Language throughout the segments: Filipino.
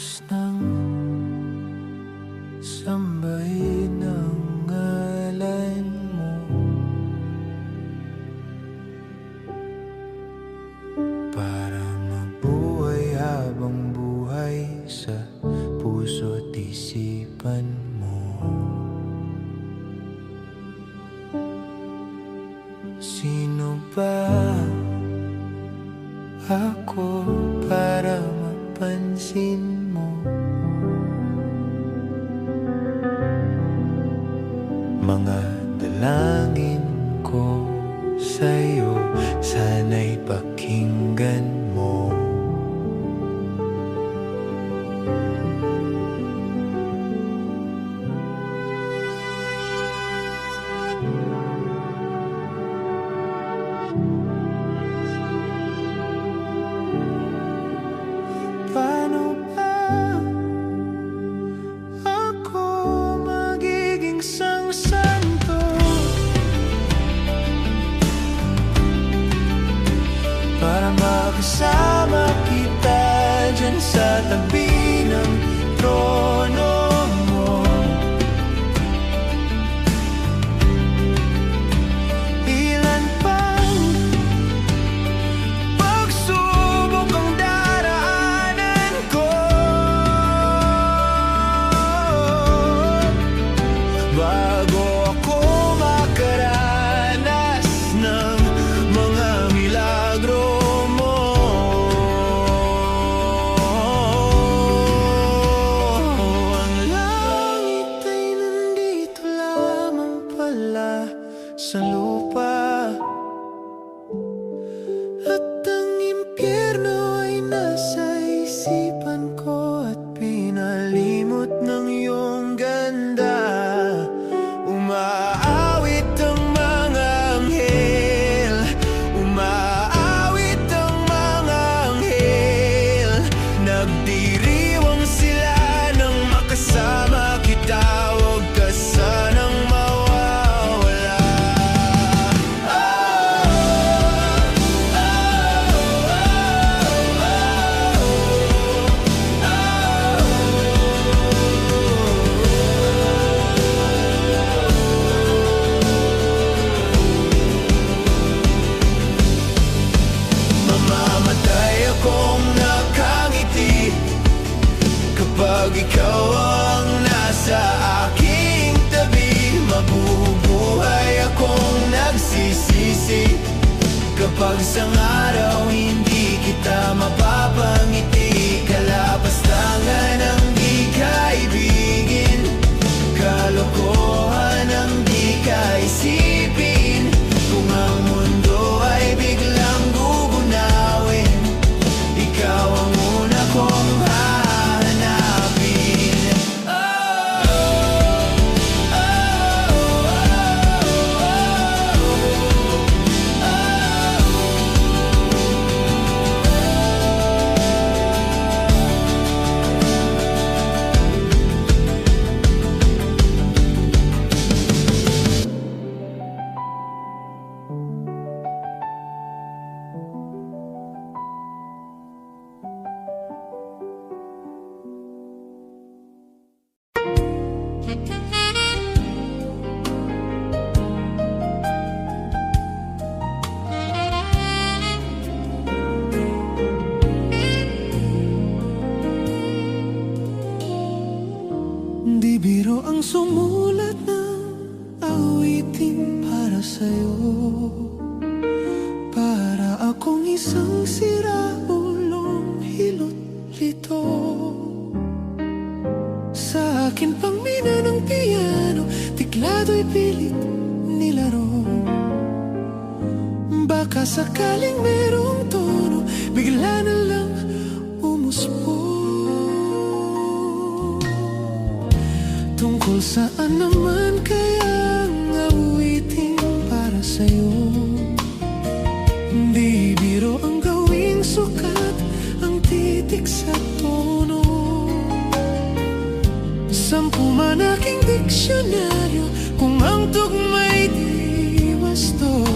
oras nang sambahin ang ngalan mo. Para mabuhay habang buhay sa puso't isipan mo. Sino ba ako para mapansin mo? Mga dalangin ko sa'yo, sana'y pakinggan mo. Paano ba ako magiging santo para makasama kita dyan sa tabi ng trono mo? Ilan pang pagsubok ang daraanan ko bago ako makaranas ng mga milagro mo. Ang langit ay nandito lamang pala sa lupa, at ang impyerno ay nasa isipan ko, at pinalimot ng iyong ganda. Umaawit ang mga anghel, umaawit ang mga anghel, nagdiriwang sila nang makasama kita. Huwag ka sanang mawawala. Mamamatay akong nakangiti kapag ikaw ang nasa aking tabi. Mabubuhay akong nagsisisi kapag isang araw hindi kita mapapangiti. Kalapastangan ang di kaibigin, kalokohan ang di kaisipin. Kung ang mundo ay biglang gugunawin, ikaw ang una kong hahanapin. Di biro ang sumulat ng awitin para sa'yo, para akong isang siraulong hilot-lito. Sa akin pang mina ng piano, tiklado'y pilit nilaro. Baka sakaling merong tono, bigla na lang umuspo. Tungkol saan naman kaya ang awitin para sa'yo? Di biro ang gawing sukat ang titik sa tono. 10 man aking diksyonaryo, kung ang tugma'y di wasto.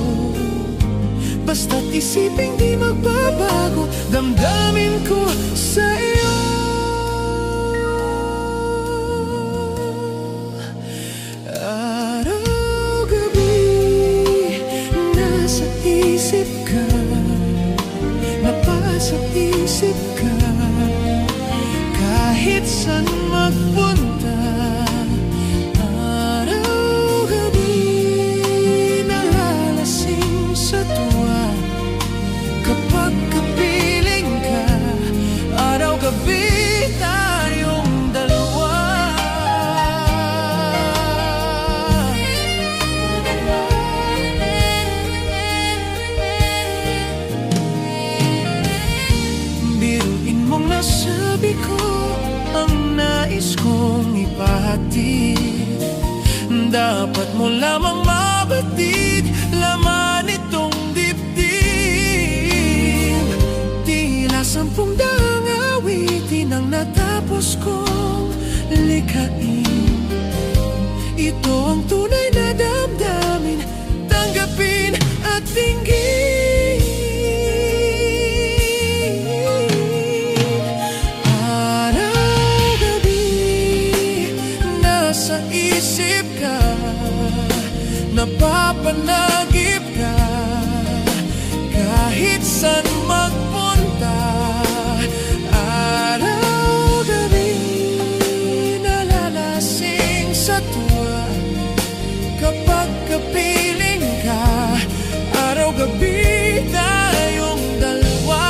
Basta't isiping di magbabago damdamin ko sa iyo. ka, napasa isip ka, kahit saan magpunta. Araw-gabi nalalasing sa tuwa, kapag kapiling ka. Araw-gabi tayong dalawa. Biruin mong nasabi ko ang nais kong ipahatid. Dapat mo lamang mabatid laman itong dibdib. Tila 10 daang awitin ang natapos kong likhain. Ito ang tunay na damdamin, tanggapin at dinggin. Araw-gabi nasa isip ka, napapanagip ka, kahit saan magpunta. Araw-gabi nalalasing sa tuwa, kapag kapiling ka. Araw-gabi tayong dalawa.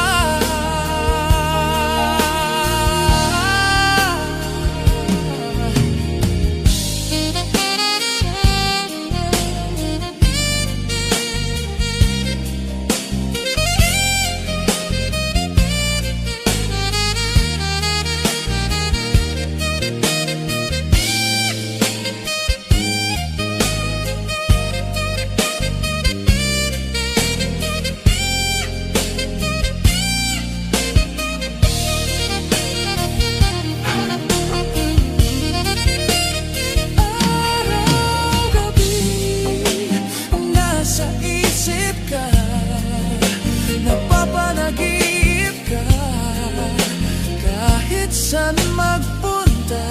Saan magpunta.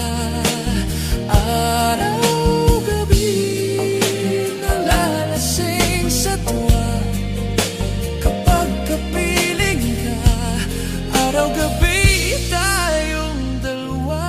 Araw-gabi nalalasing sa tuwa, kapag kapiling ka. Araw-gabi tayong dalawa.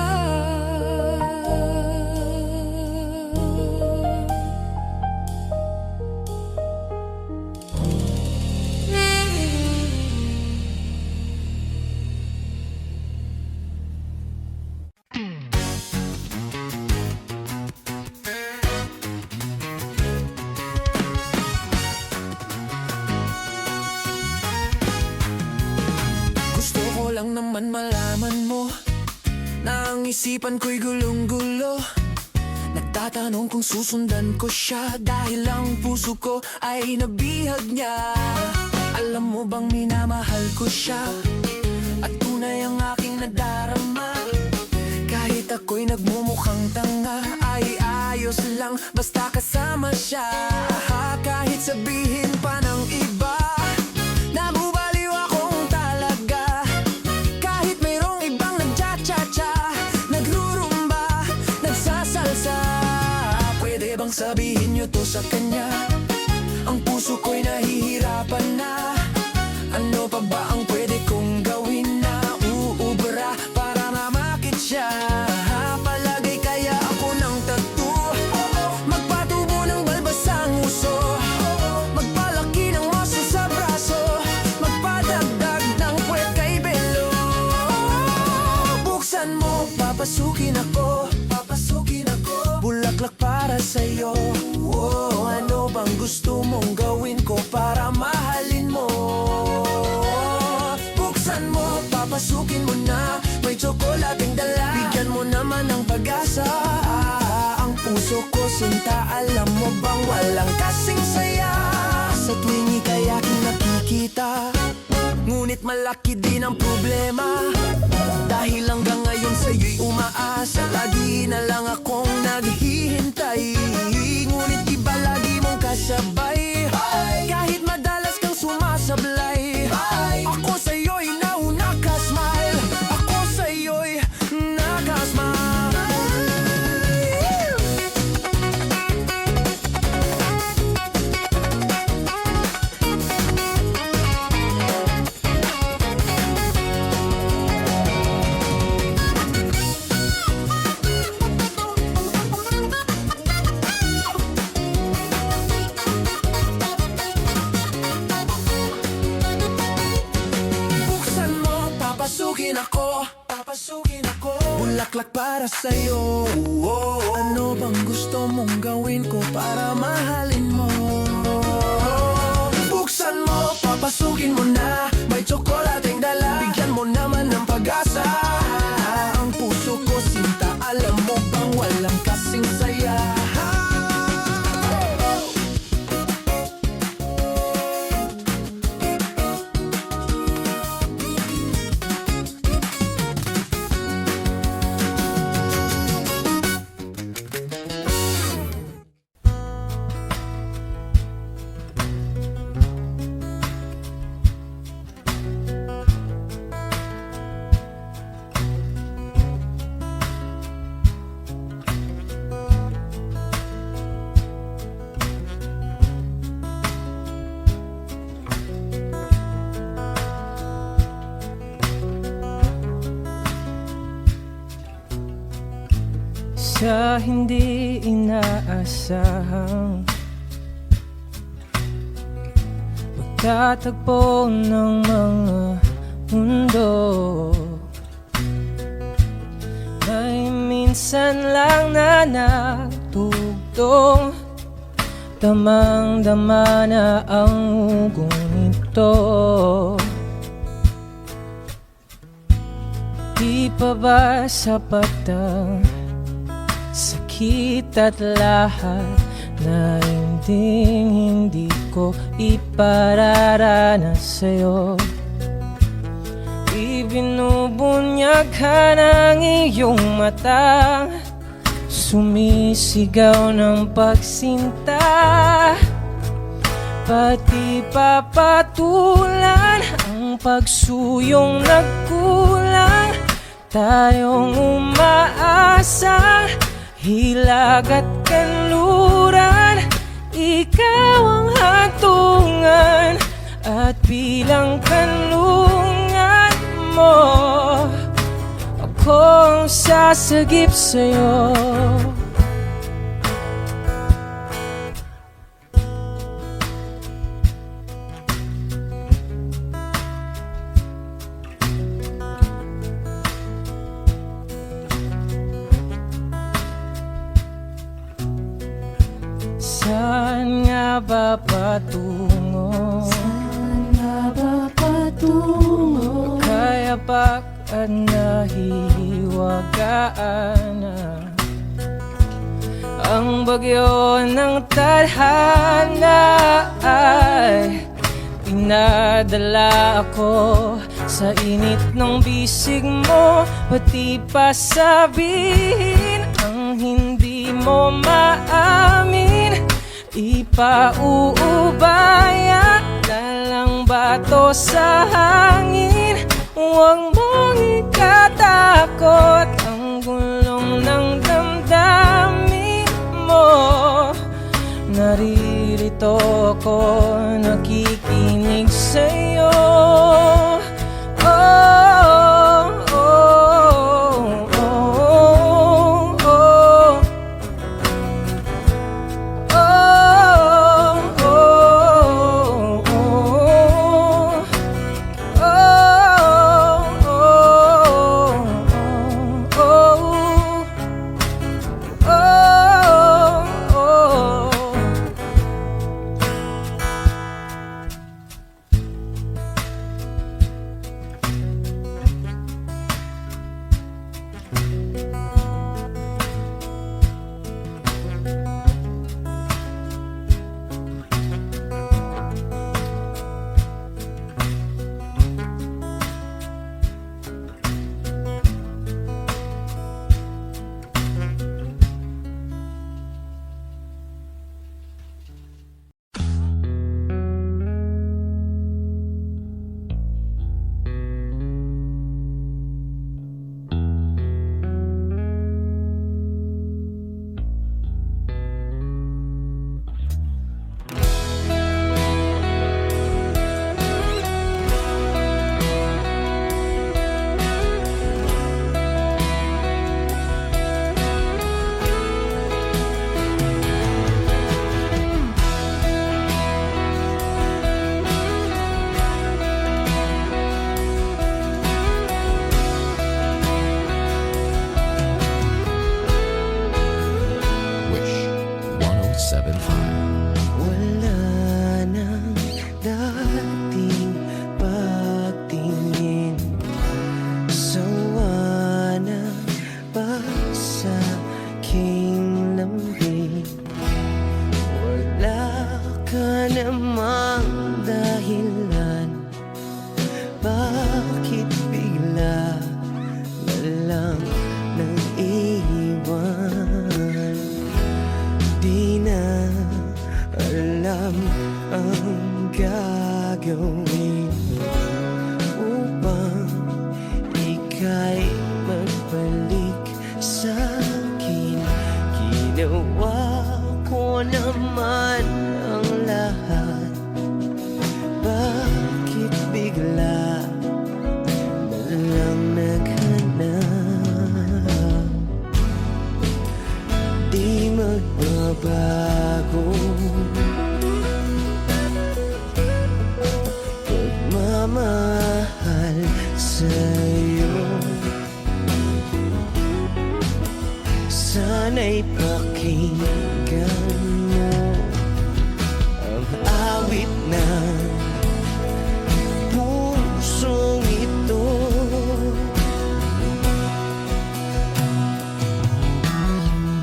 Gusto ko lang naman malaman mo na ang isipan ko'y gulong-gulo. Nagtatanong kung susundan ko siya, dahil ang puso ko ay nabihag niya. Alam mo bang minamahal ko siya, at tunay ang aking nadarama. Kahit ako'y nagmumukhang tanga, ay ayos lang basta kasama siya. Kahit sabihin pa ng iba na bubaliw akong talaga, kahit mayroong ibang nagcha-cha-cha, nagrurumba, nagsasalsa. Pwede bang sabihin niyo to sa kanya? Ang puso ko'y nahihirapan na. Ano pa ba ang pwede kong gawin na uubra para mamakit siya? Palagay kaya ako ng tattoo, magpatubo ng balbasang uso, magpalaki ng muscle sa braso, magpadagdag ng puwet kay Belo. Buksan mo, papasukin ako, bulaklak para sa'yo. Ano bang gusto mong gawin ko para mahalin mo? Buksan mo, papasukin mo na, may tsokolating dala, bigyan mo naman ng pag-asa. Ang puso ko sinta, alam mo bang walang kasing saya sa tuwing ika'y aking nakikita. Ngunit malaki din ang problema, dahil hanggang ngayon sa'yo'y umaasa. Lagi na lang akong naghihintay, ngunit iba lagi mong kasabay. Kahit madalas kang sumasablay, ako sa'yo'y nauna ka-smile, ako sa'yo'y naka-smile. papasukin ako Bulaklak para sa'yo Ano bang gusto mong gawin ko para mahalin mo? Buksan mo, papasukin mo na May tsokolating dala Bigyan mo naman ng pag-asa Ang puso ko sinta Alam mo bang walang kasing saya Sa hindi inaasahang magtatagpo ng mga mundo May minsan lang na nagtugtong Damang-dama na ang ugong ito Di pa ba sapat ang sakit at lahat na hindi ko ipararanas sa'yo Ibinubunyag ka ng iyong mata Sumisigaw ng pagsinta Pati papatulan ang pagsuyong nagkulang Tayong umaasa Hilag at kanluran Ikaw ang hatungan At bilang kanlungan mo Ako ang sasagip sa'yo Saan nga ba patungo? Kayapak at nahihiwagaan na Ang bagyo ng tadhana ay Pinadala ako sa init ng bisig mo Pati pa sabihin ang hindi mo maamin Ipauubaya lalang bato sa hangin Huwag mong ikatakot ang gulong ng damdamin mo Naririto ko, nakikinig sa'yo naman ang lahat. Bakit bigla na lang naghanap? Di magbabago pagmamahal sa'yo. Sana'y pakinggan mo ang awit ng pusong ito.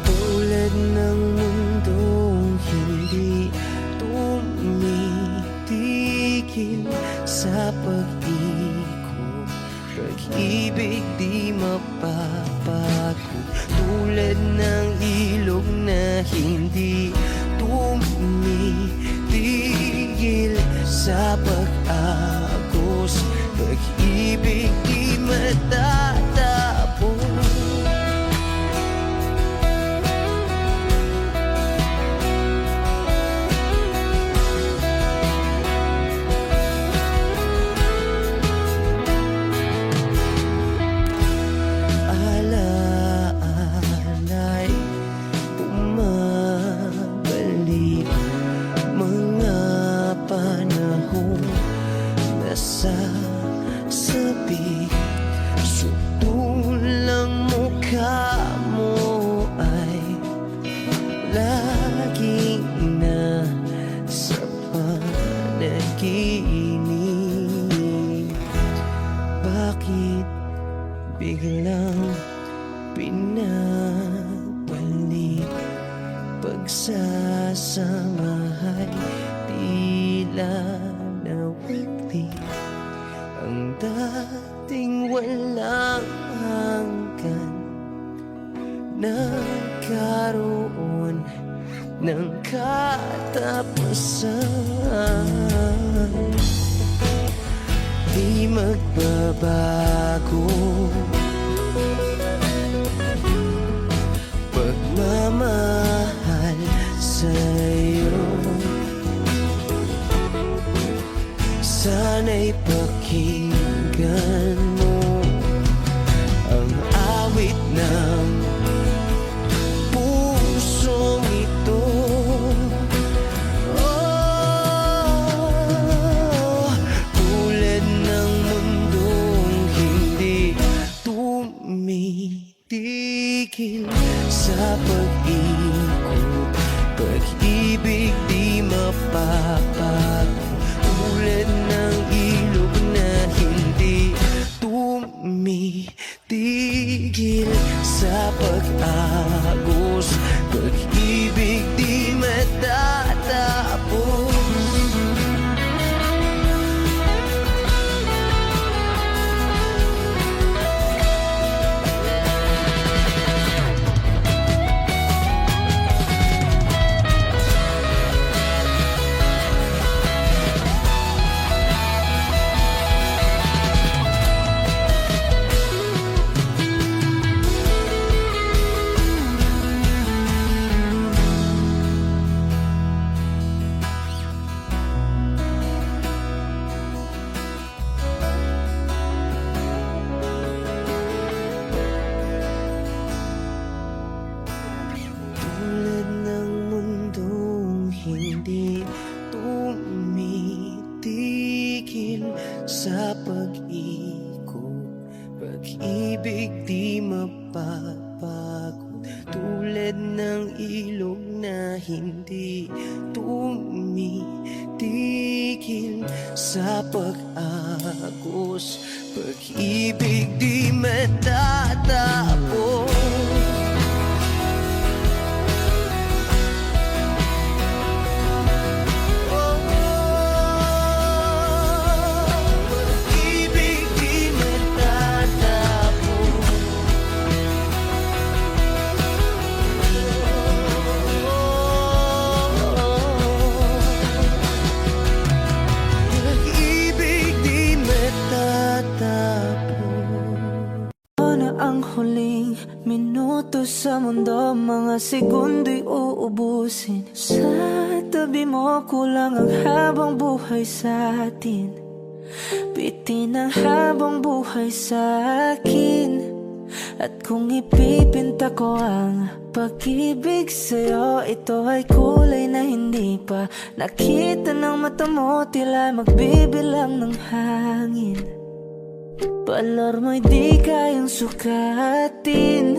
Tulad ng mundong hindi tumitigil sa pag-ikot, pag-ibig di mapapagod. Tulad ng ilog na hindi tumitigil sa pag-agos, pag-ibig di matatapos. Alaala'y bumabalik, mga panahon nasasabi. Sutulang mukha mo ay laging nasa panaginip. Bakit biglang pinabalik? Pagsasamahay tila nawagli, ang dating walang hanggan nagkaroon ng katapusan. Di magbabago pagmamahal sa'yo. Sana'y pakinggan mo ang awit ng pusong ito. Oh, tulad ng mundong hindi tumitigil sa pag-ikot, pag-ibig di mapapagod. Tulad ng ilog na hindi tumitigil sa pag-agos, pag-ibig di matatapos. Tulad ng mundong hindi tumitigil sa pag-ikot, pag-ibig di mapapagod. Tulad ng ilog na hindi tumitigil sa pag-agos, pag-ibig di matatapos. Pag-ibig di ang huling minuto sa mundo, mga segundo'y uubusin. Sa tabi mo kulang ang habang buhay sa atin, bitin ang habang buhay sa akin. At kung ipipinta ko ang pag-ibig sa'yo, ito ay kulay na hindi pa nakita ng mata mo, tila magbibilang ng hangin. Balor mo'y di kayang sukatin,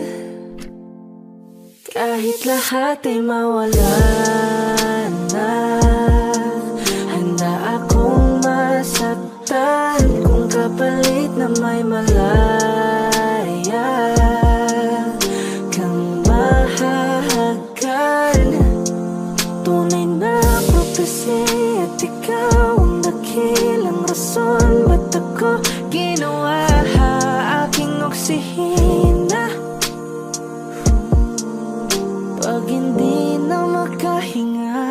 kahit lahat ay mawala na. Handa akong masaktan kung kapalit na may malaya kang mahahagan. Tunay na prophecy at ikaw ang dakilang rason ba't ako ginawa aking oksihina. Pag hindi na makahinga,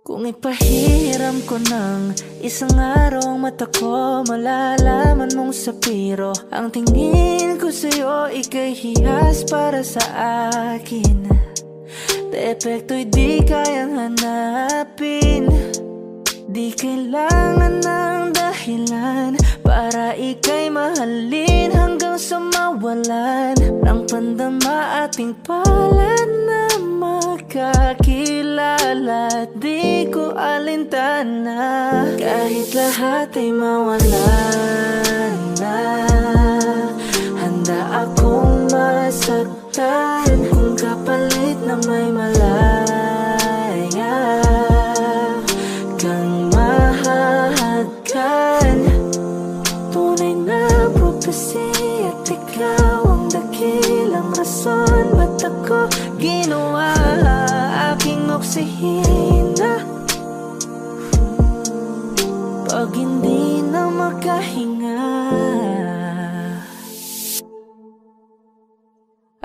kung ipahiram ko ng isang araw ang mata ko, malalaman mong sapiro ang tingin ko sa'yo, ika'y hiyas para sa akin. Depekto'y di kayang hanapin, di kailangan ng dahilan para ika'y mahalin hanggang sa mawalan ng pandama ating palad na magkakilala. Di ko alintana kahit lahat ay mawalan na. Handa akong masaktan kung kapalit na may malaya kang mahahagan. Tunay na prophecy at ikaw ang dakilang rason ba't ako ginawa aking oksihina. Pag hindi na makahinga,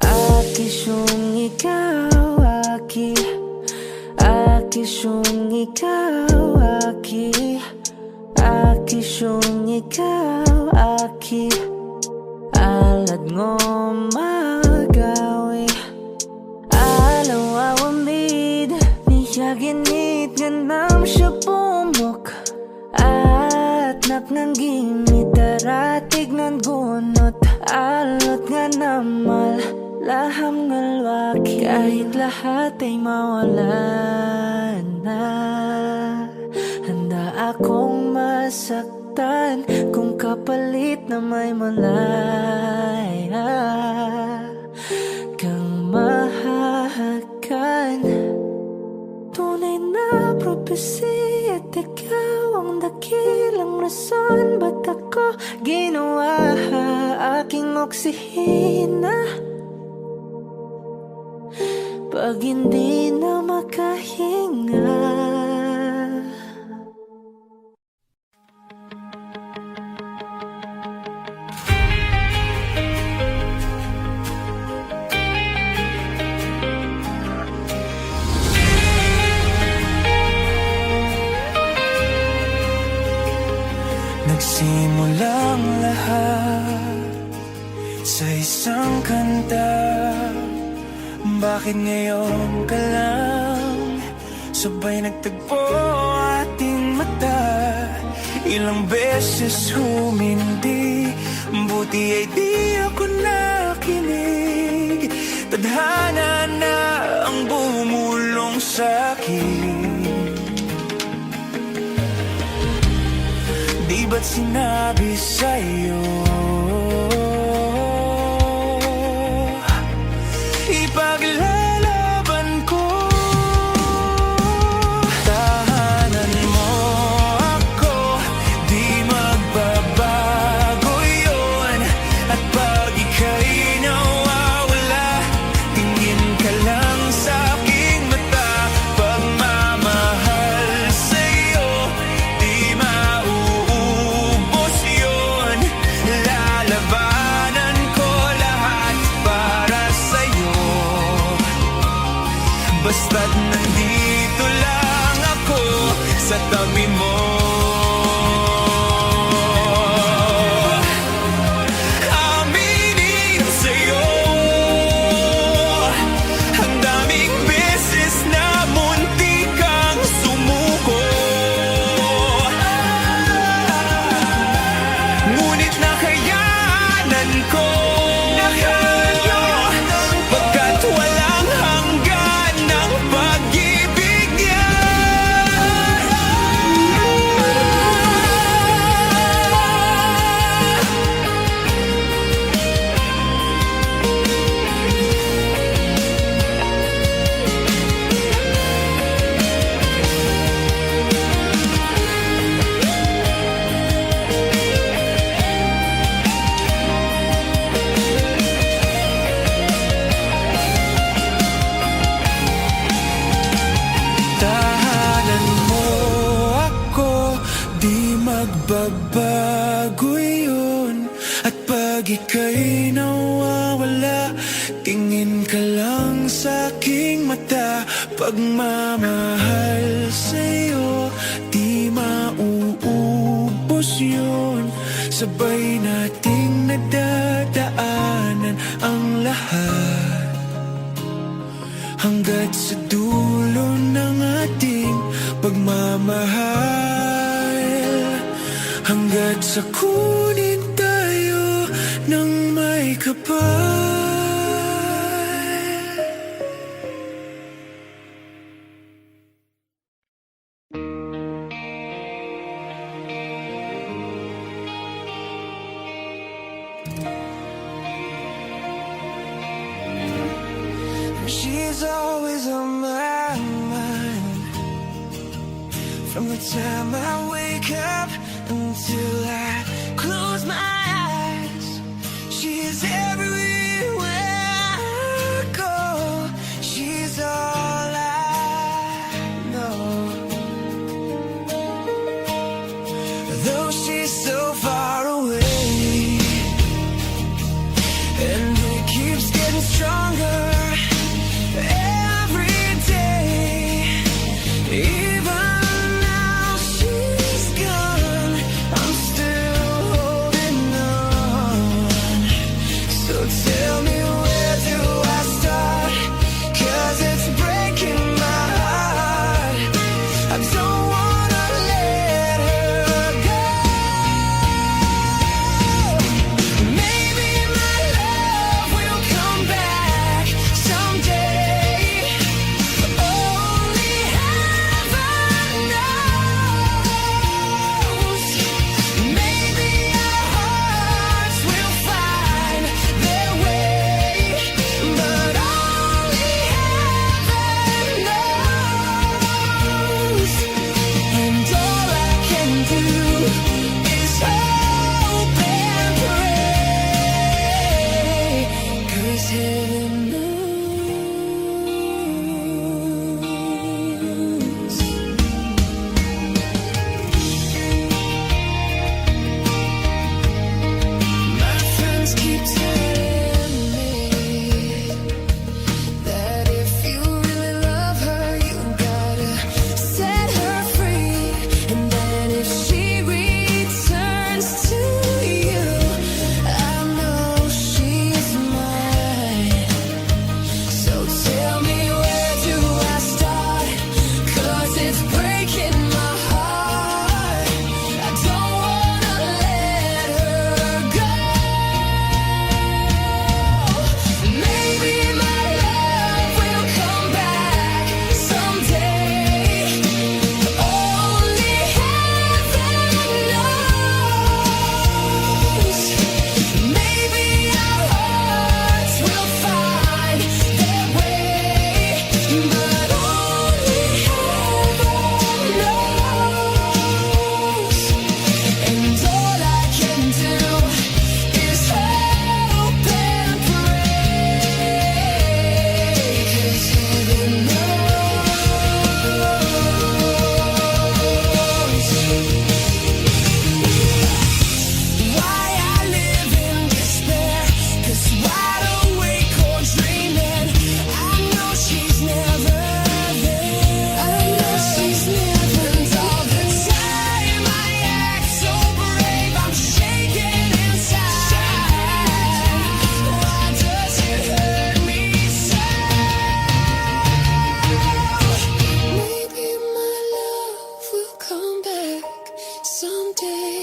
akisyong ikaw, akisyong ikaw, akisyong ikaw, alad ngo magawi alaw awamid niya ginit nga nam siya pumok at naknanggimit aratig ng gunot alot nga namal laham ngalwaki. Kahit lahat ay mawalan na, handa akong masaktan kung kapalit na may malaya kang mahahagan. Tunay na prophecy at ikaw ang dakilang rason ba't ako ginawa aking oksihina. Pag hindi na makahinga, nagsimulang lahat sa isang kanta. Bakit ngayon ka lang sabay nagtagpo ating mata? Ilang beses humindi, buti ay di ako nakinig. Tadhana na ang bumulong sa'kin. Di ba't sinabi sa'yo ipaglalaban ko? Tahanan mo ako, di magbabago yun. At pag ika'y nawawala, tingin ka lang sa aking mata. Pagmamahal sa'yo, di mauubos yun. Lalabanan ko lahat para sa'yo, basta't nandito lang ako sa tabi mo. magbabago yun. At pag ika'y nawawala, tingin ka lang sa aking mata. Pagmamahal sa'yo, di mauubos yun. Sabay nating nadadaanan ang lahat, hanggat sa dulo ng ating pagmamahal. Hanggat sa kunin tayo ng may kapal. She's always on my mind, from the time I wake up until I close my eyes. She's everywhere I go. She's all I know. Though she's so far away, and it keeps getting stronger every day. Even now she's gone, I'm still holding on. So tell me, where do I start? 'Cause it's breaking my heart. I don't wanna let her go. Maybe my love will come back someday. Only heaven knows. Maybe our hearts will find their way, but only heaven knows. And all I can do is hope and pray, 'cause heaven knows. My friends keep telling me that if you really love her, you gotta set her free. And then if she returns to you, I know she's mine. So tell me, where do I start? 'Cause it's breaking my heart. I don't wanna let her go. Maybe my love will come back someday. Only heaven knows. Maybe our hearts will find their way, but only heaven knows. And all I can do is hope and pray, 'cause heaven knows. Why I live in despair, 'cause wide awake or dreaming, I know she's never there. I know she's never. And all the time I act so brave, I'm shaking inside. Why does it hurt me so? Maybe my love will come back someday.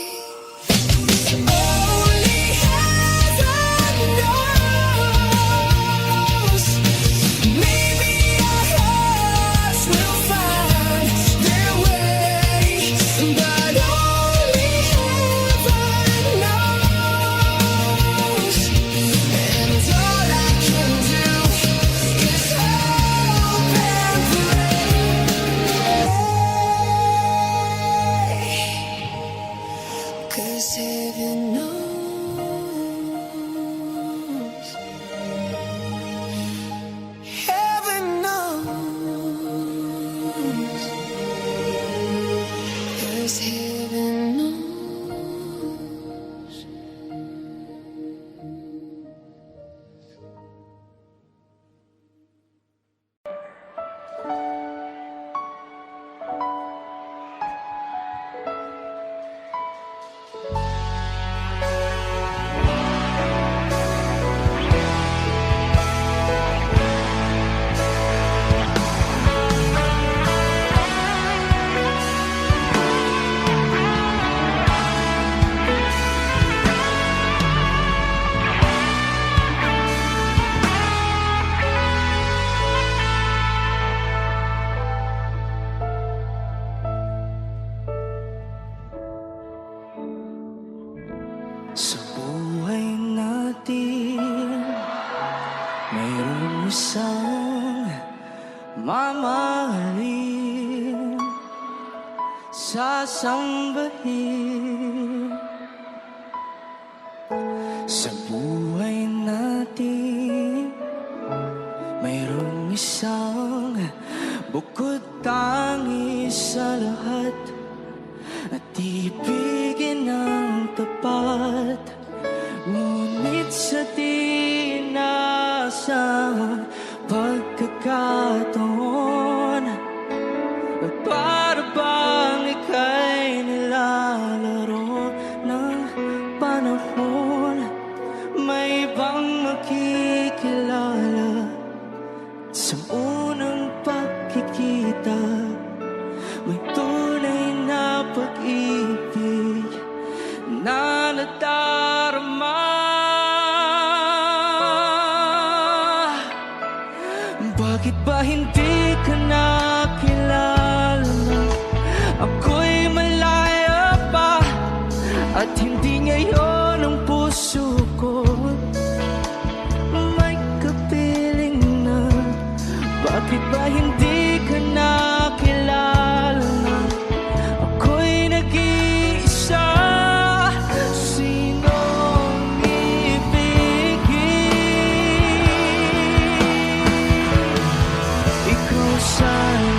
Only heaven knows. Maybe our hearts will find their way, but only heaven knows. And all I can do is hope and pray, 'cause heaven knows. Heaven knows. 'Cause heaven knows. isang mamahalin, sasambahin sa buhay natin. Mayroong isang bukod tangi sa lahat at ibigin ng tapat. Ngunit sa di inaasahang pagkakataon, para bang ika'y nilalaro ng panahon, may ibang makikilala sa unang pagkikita. May tunay na pag-ibig na nadarama. Bakit ba hindi ka nakilala? Ako'y malaya pa, at hindi ngayon ang puso ko may kapiling na. Bakit ba hindi ka nakilala? Ako'y nag-iisa. Sinong ibigin? Ikaw sana.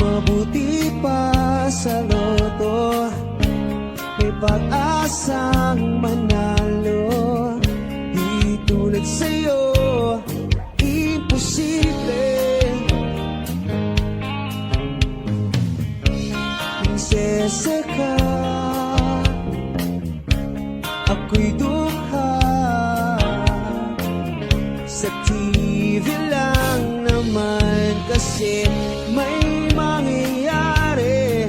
Mabuti pa sa loto, may pag-asang manalo. Di tulad sa'yo, imposible. Prinsesa ka, ako'y dukha. Sa TV lang naman kasi may mangyayari.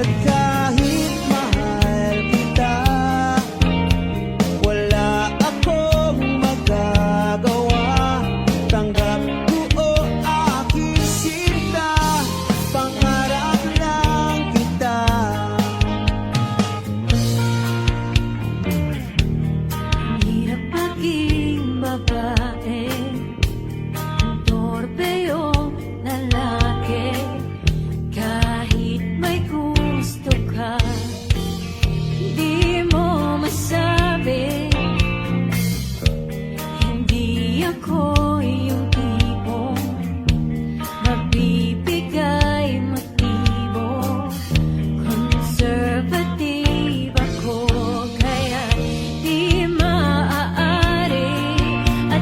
At kahit mahal kita, wala akong magagawa. Tanggap ko o aking sinta, pangarap lang kita. Hirap maging babae, ang torpe yung lalaki. Kahit may gusto ka, di mo masabi. Hindi ako yung tipong magbibigay motibo. Conservative ako, kaya di maaari. At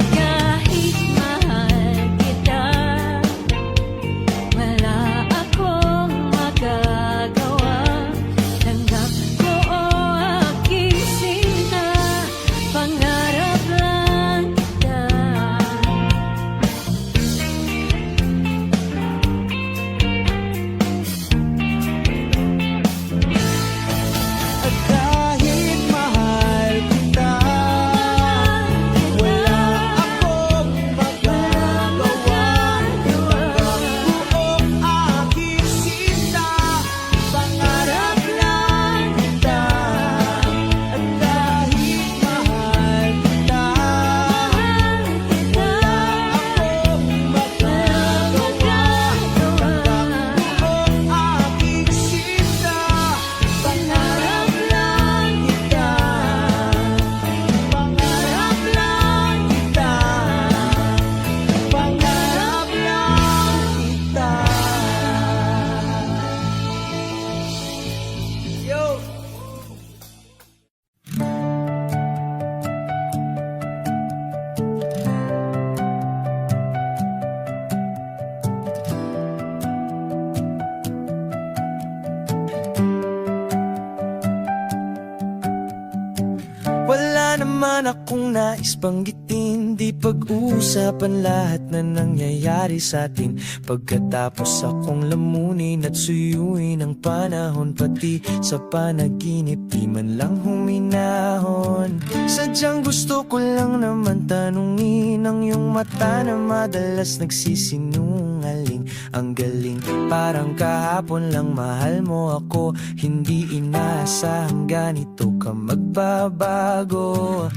naman akong nais banggitin, di pag-uusapan lahat na nangyayari sa atin. Pagkatapos akong lamunin at suyuin ang panahon, pati sa panaginip di man lang huminahon. Sadyang gusto ko lang naman tanungin ang iyong mata na madalas nagsisinungaling. Ang galing, parang kahapon lang mahal mo ako, hindi inaasahang ganito ka magbabago.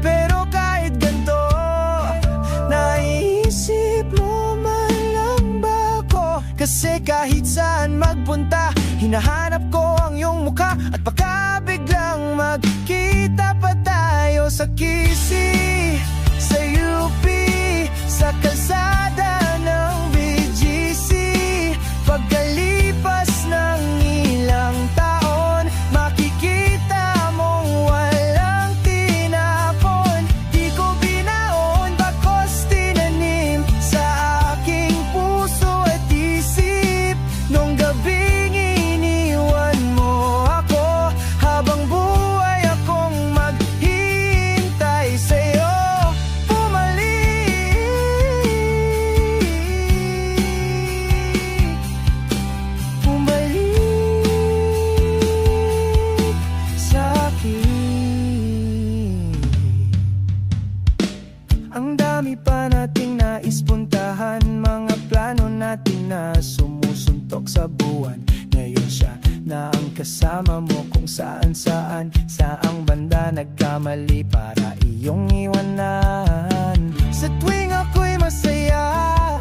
Pero kahit ganito, naiisip mo man lang ba ako? Kasi kahit saan magpunta, hinahanap ko ang iyong mukha. At baka biglang magkita pa tayo sa QC, sa UP, sa kalsada ng BGC. Pagkalipas ng ilang taon, makikita mong walang tinapon. Di ko binaon, bagkus tinanim sa aking puso at isip. Nung gabing iniwan mo ako, habang buhay akong maghihintay sa'yo. Ang dami pa nating nais puntahan, mga plano natin na sumusuntok sa buwan. Ngayon siya na ang kasama mo kung saan-saan, saang banda nagkamali para iyong iwanan. Sa tuwing ako'y masaya,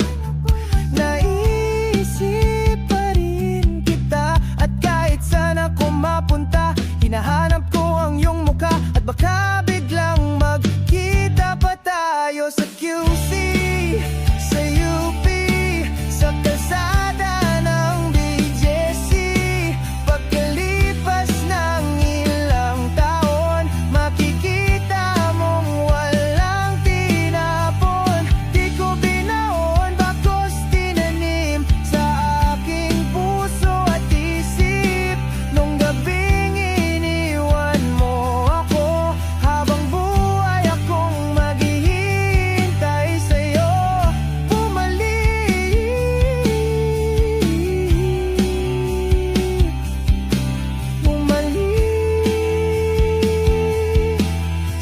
naisip pa rin kita. At kahit saan ako mapunta, hinahanap ko ang iyong mukha. At baka biglang magkita pa tayo sa QC, sa UP, sa kalsada ng BGC. Pagkalipas ng ilang taon, makikita mong walang tinapon. Di ko binaon, bagkus tinanim sa aking puso at isip. Nung gabing iniwan mo ako, habang buhay akong maghihintay sa'yo. Bumalik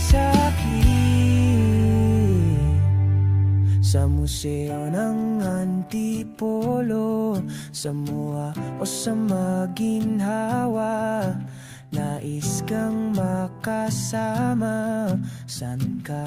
sa'kin sa museo ng Antipolo, sa MOA o sa Maginhawa. Nais kang makasama, san ka?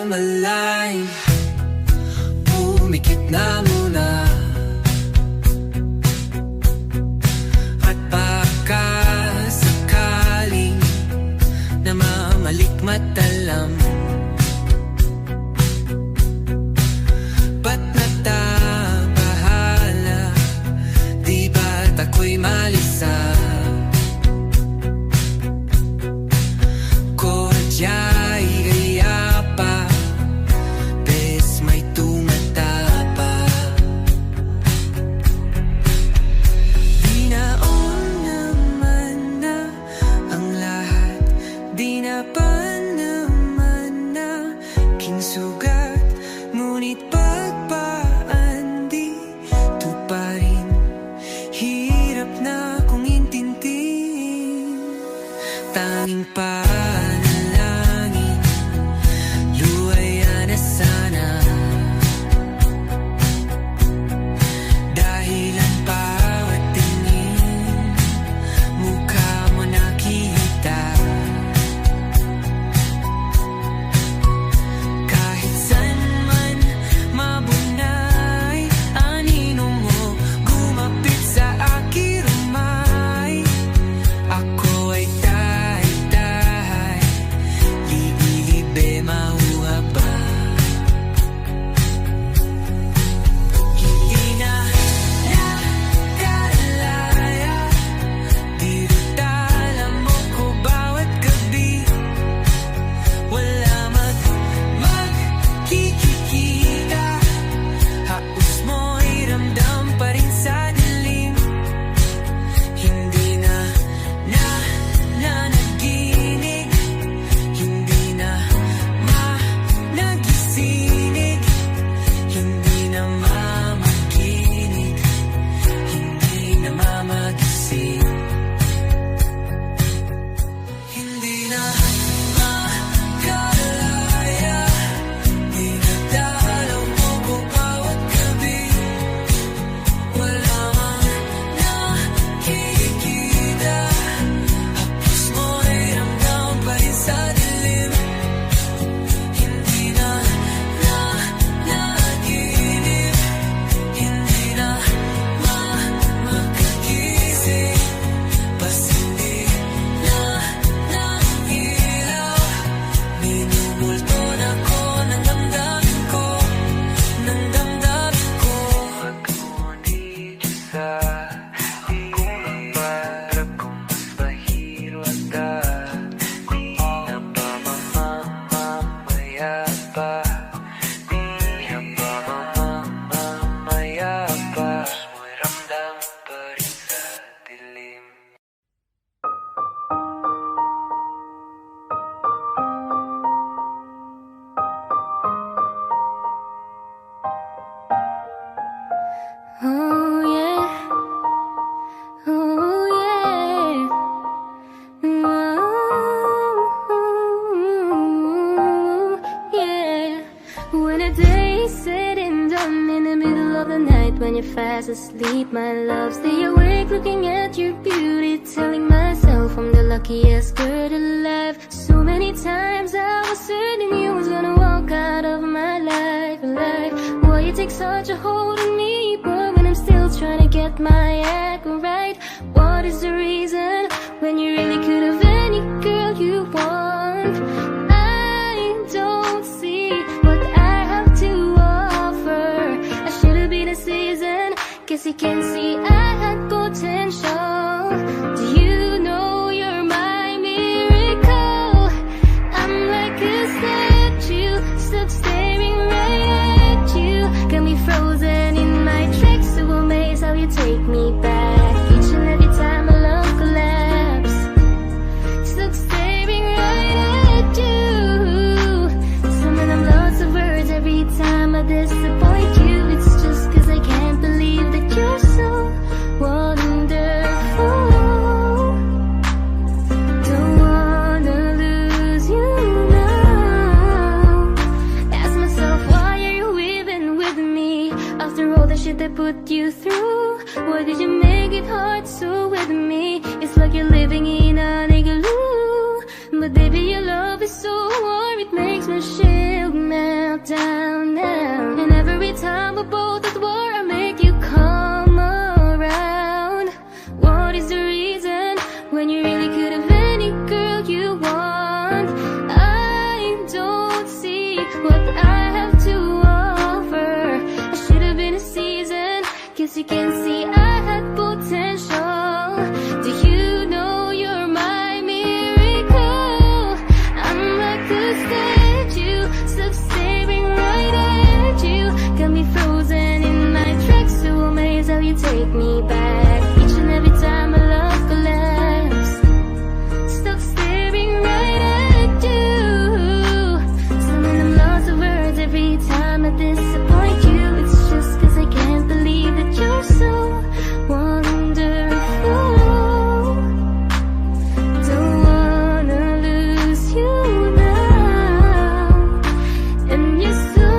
Malay, pumikit na muna. At baka sakaling namamalikmatalam, ba't natabahala? Di ba't ako'y malisa? Kodyay gaya pa, bes may tumatapa. Dinaon naman na ang lahat, di na pa naman na kinsugat. Ngunit pagpaan di tuparin, hirap na kong intindihin. Tanging panalangin, luwaya na sana. Dahilan bawat tingin, mukha mo nakita. Kahit saan man mabunay, anino mo gumapit sa aking rumay. Ako ay dahan-dahan day said and done, in the middle of the night when you're fast asleep, my love, stay awake looking at your beauty, telling myself I'm the luckiest girl alive. So many times I was certain you was gonna walk out of my life, why you take such a hold on me, but when I'm still trying to get my act right, what is the reason when you really could have any girl you want? I don't see what I have to offer. I should have been a season, guess you can see I had potential. Do you know you're my miracle? I'm like a statue, stuck staring right at you. Got me frozen in my tracks, so amazed how you take me back. Each and every time my love collapse, stuck staring right at you. Summon I'm lots of words every time I disappoint you. It's just cause I can't believe that you're so wonderful. Don't wanna lose you now. Ask myself, why are you even with me? After all the shit I put you through, why did you make it hard so with me? It's like you're living in an igloo. But baby, your love is so warm, it makes my shield melt down now. And every time we're both at war, I make you come around. What is the reason when you really could have any girl you want? I don't see what I have to offer. I should have been a season, guess you can see I had potential. Do you know you're my miracle? I'm like a statue, stuck staring right at you. Got me frozen in my tracks, so amazed how you take me back. Each and every time my love collapse, stuck staring right at you. Summon I'm lots of words every time I disappoint you. It's just cause I can't believe that you're so wonderful. Don't wanna lose you now. And you're so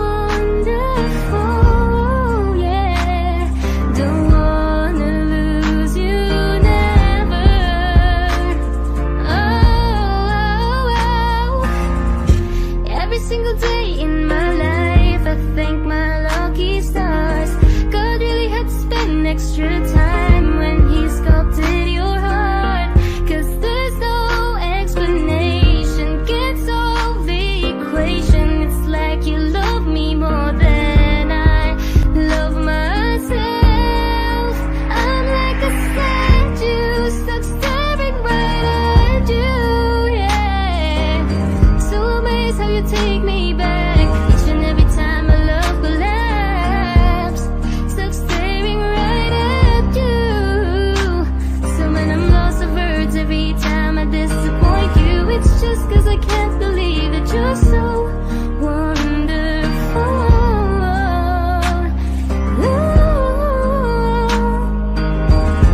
wonderful, yeah. Don't wanna lose you never. Oh. Every single day in my life, I thank my lucky stars. God really had to spend extra time when he sculpted your heart. Cause there's no explanation, can't solve the equation. It's like you love me more than I love myself. I'm like a statue, stuck staring right at you, yeah. So amazed how you take me back. Each and every time my love collapse, stuck staring right at you. Summon I'm lost of words every time I disappoint you. It's just cause I can't believe that you're so wonderful. Ooh,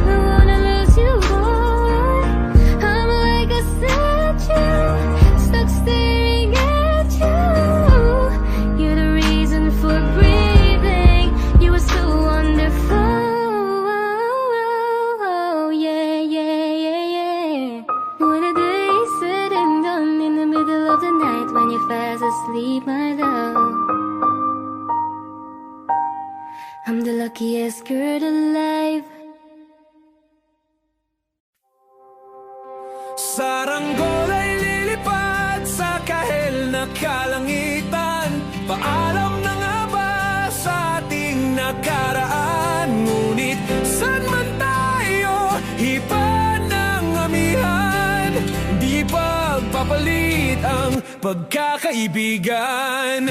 I wanna lose you, boy. I'm like a statue, stuck staring at you. You're the reason for breathing. You were so wonderful. Yeah, yeah, yeah, yeah. When a day is said and done, in the middle of the night when you're fast asleep, my love, I'm the luckiest girl alive. Saranggol ay lilipad sa kahel na kalangitan. Paalam na nga ba sa ating nakaraan? Ngunit saan man tayo, iba ng amihan. Di pagpapalit ang pagkakaibigan.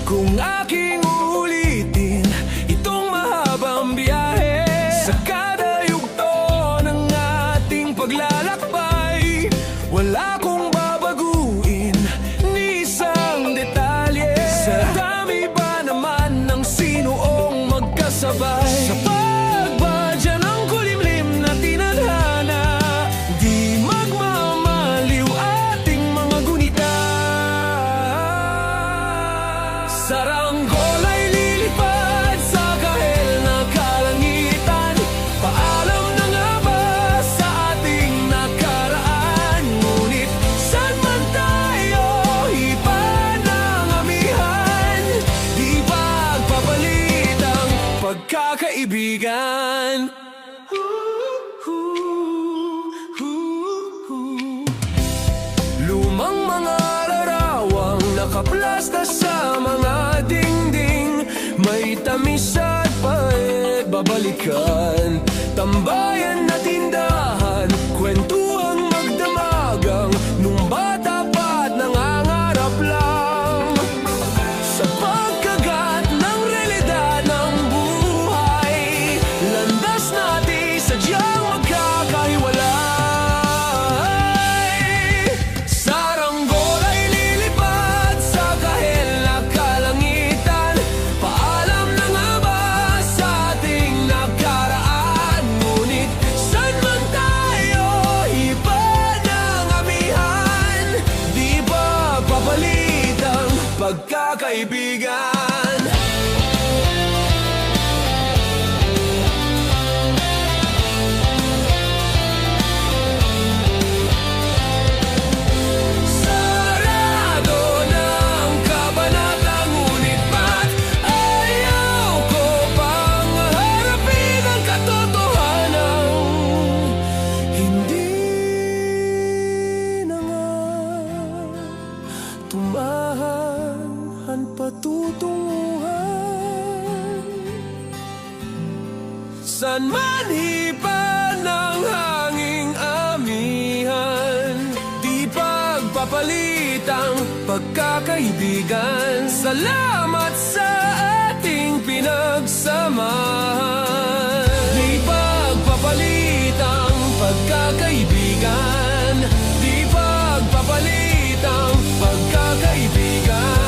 Kung aking uulitin itong mahabang biyahe, sa kada yugto ng ating paglalakbay, wala kong babaguin ni isang detalye. Sa dami ba naman ng sinuong magkasabay, sa basta sa mga dingding. May tamis at pait, babalikan. Tambayan na tindahan, kwentuhang magdamagang. Nung bata pa't nangangarap lang sa pagkagat ng realidad ng buhay. Landas natin sadyang magkakahiwalay. Saranggola ay lilipad sa kahel na kalangitan. Paalam na nga ba sa ating nakaraan? Ngunit saan man tayo, iba ng amihan. Di ba papalit ang pagkakaibigan? Sarado ng kabanata, ngunit ba't ayaw ko pang harapin ang katotohanan? Hindi na nga tumahan patutunguhan. San man hipan ng hanging amihan, di pagpapalit ang pagkakaibigan. Salamat sa ating pinagsamahan. Di pagpapalit ang pagkakaibigan. Di pagpapalit ang pagkakaibigan.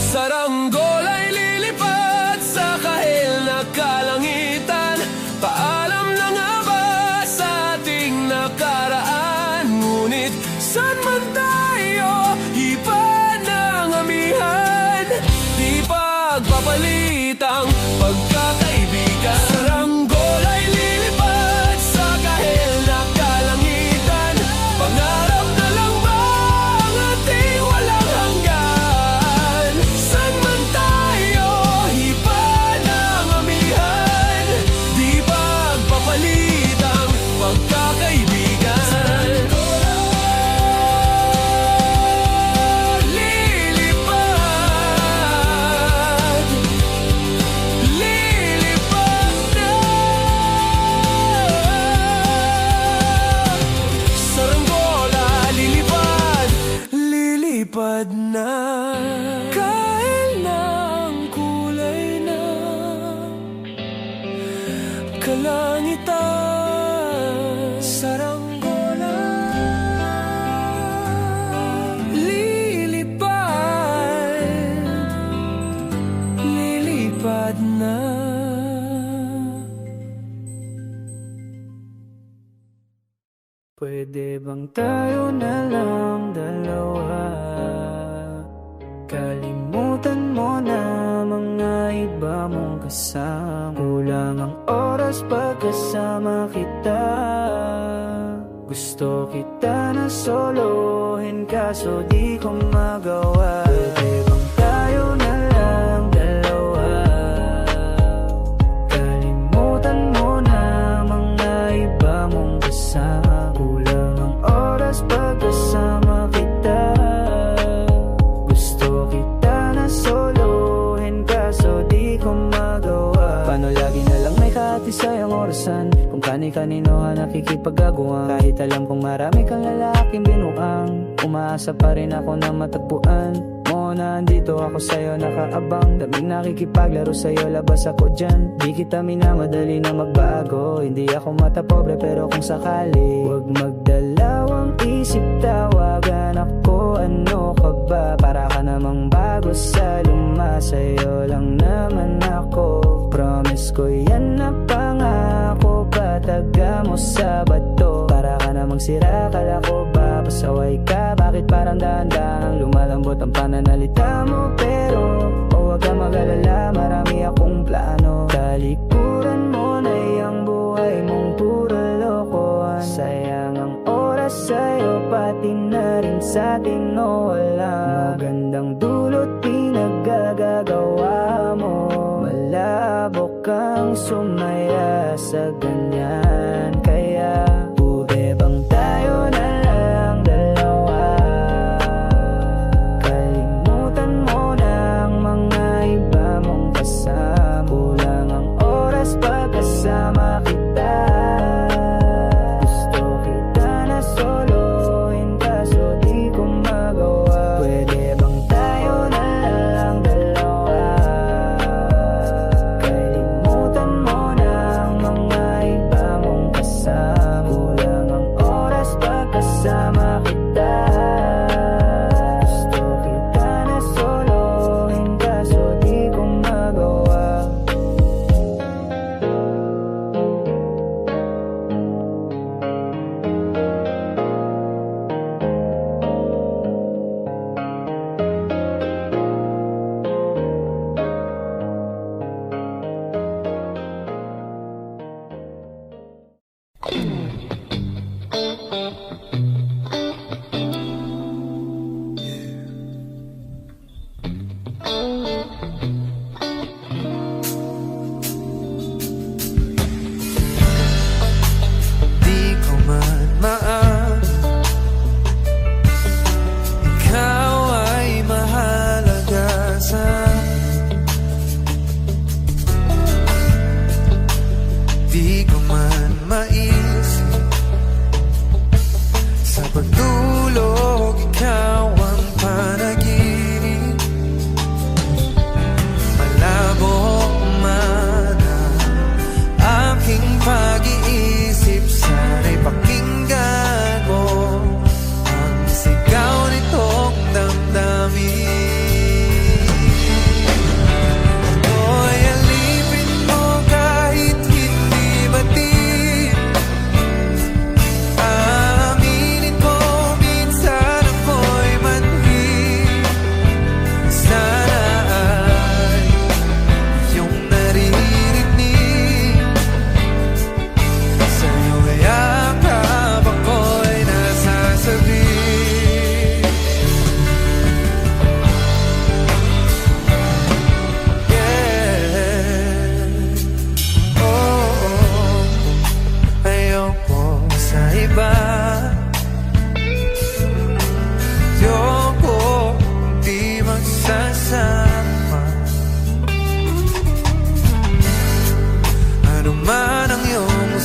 Saranggola ay lilipad sa kahel na kalangitan. Paalam na nga ba sa ating nakaraan? Ngunit saan man tayo, iba ng amihan. Di pagpapalit ang pagkakaibigan. Saranggola ay lilipad sa kahel na kalangitan. Pangarap na lang ba ang ating walang hanggan? Saan man tayo, iba ng amihan. Di pagpapalit ang pagkakaibigan. Lilipad, lilipad na. Saranggola, lilipad, lilipad na. Kahit na ang kulay na kalangitan. Saranggola, lilipad, lilipad na. Pwede bang tayo na lang dalawa? Kalimutan mo na mga iba mong kasama. Kulang ang oras pagkasama kita. Gusto kita na solohin kaso di ko magawa. Pwede bang tayo na lang dalawa? Kalimutan mo na mga iba mong kasama. Kulang ang oras pagkasama kita. Gusto kita na solohin kaso di ko magawa. Paano lagi na lang may kahatisayang orasan? Kung kani-kanino ka nakikipag-aguan. Kahit alam kong marami kang lalaking binuang, umaasa pa rin ako na matagpuan mo na andito ako sa'yo nakaabang. Daming nakikipaglaro sa'yo, labas ako dyan. Di kita minamadali na magbago. Hindi ako mata pobre pero kung sakali, huwag magdalawang isip, tawagan ako. Ano ka ba? Para ka namang bago sa luma. Sa'yo lang naman ako. Promise ko yan na pangako. Pataga mo sa bato. Para ka namang sira, kala ko ba pasaway ka? Bakit parang dahan-dahang lumalambot ang pananalita mo? Pero huwag ka mag-alala, marami akong plano. Talikuran mo na yung buhay mong puro lokohan. Sayang ang oras sa'yo, pati na rin sa'tin o wala. Magandang dulot pinagagagawa mo. Malabo kang sumaya sa ganyan. Kaya pwede bang tayo na lang dalawa?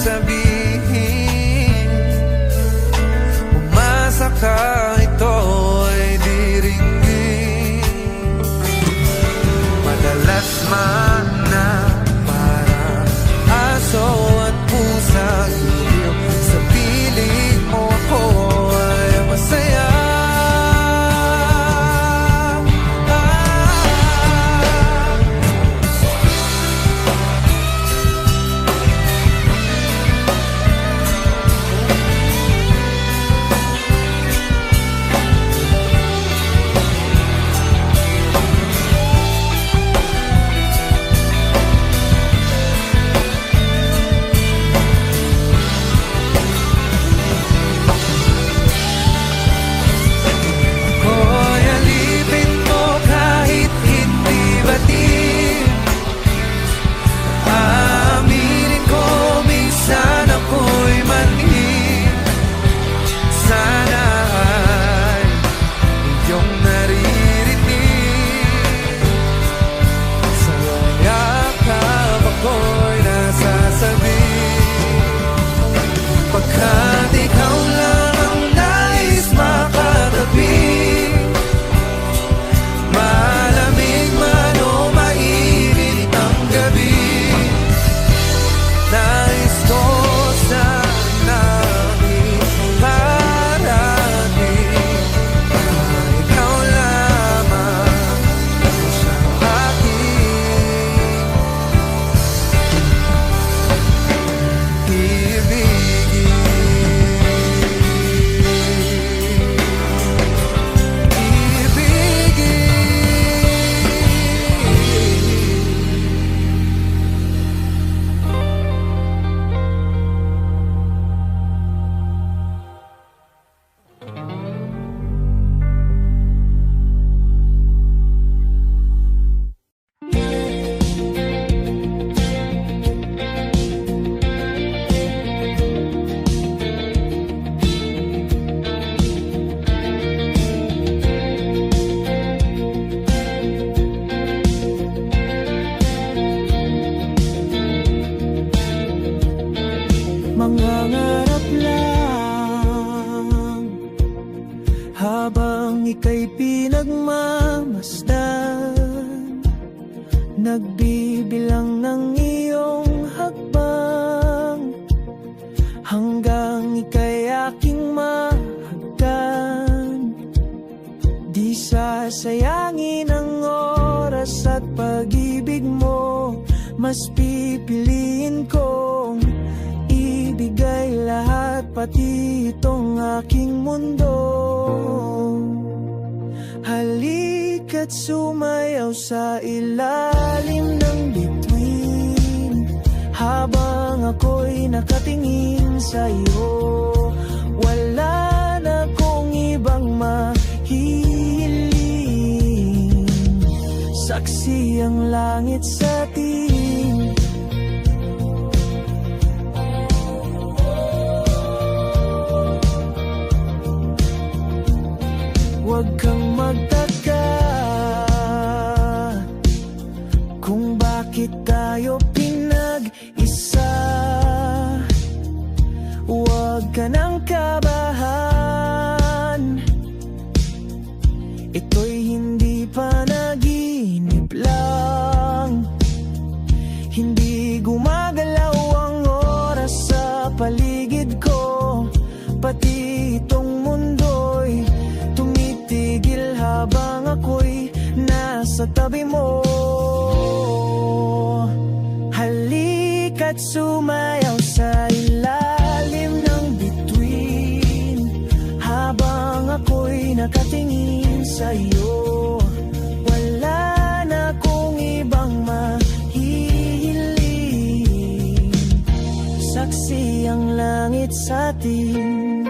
sasabihin. Umasa ka, ito ay diringgin. Madalas man na parang aso at pusa, sa piling mo ako ay masaya. Hoy, alipin mo kahit hindi batid. Aaminin ko minsan ako'y manhid. Sana ay iyong naririnig. Sa yakap ako'y nasasabi. Pagkat ikaw lang ang nais makatabi. Malamig man o mainit ang gabi, nais ko sanang iparating na ikaw lamang siyang aking ibigin. Mangangarap lang habang ika'y pinagmamasdan, nagbibilang ng iyong hakbang hanggang ika'y aking mahagdan. Di sasayangin ang oras at pag-ibig mo, mas pipiliin kong ibigay lahat, pati itong aking mundo. Halika't sumayaw sa ilalim ng bituin, habang ako'y nakatingin sa iyo. Wala na kong ibang mahihiling, saksi ang langit sa atin. Huwag kang magtaka kung bakit tayo pinag-isa. Huwag ka nang kabahan, ito'y hindi panaginip lang. Hindi gumagalaw ang oras sa paligid ko, pati itong mundo'y tumitigil habang ako'y nasa tabi mo. Halika't sumayaw sa ilalim ng bituin, habang ako'y nakatingin sa iyo. Wala na kong ibang mahihiling, saksi ang langit sa atin.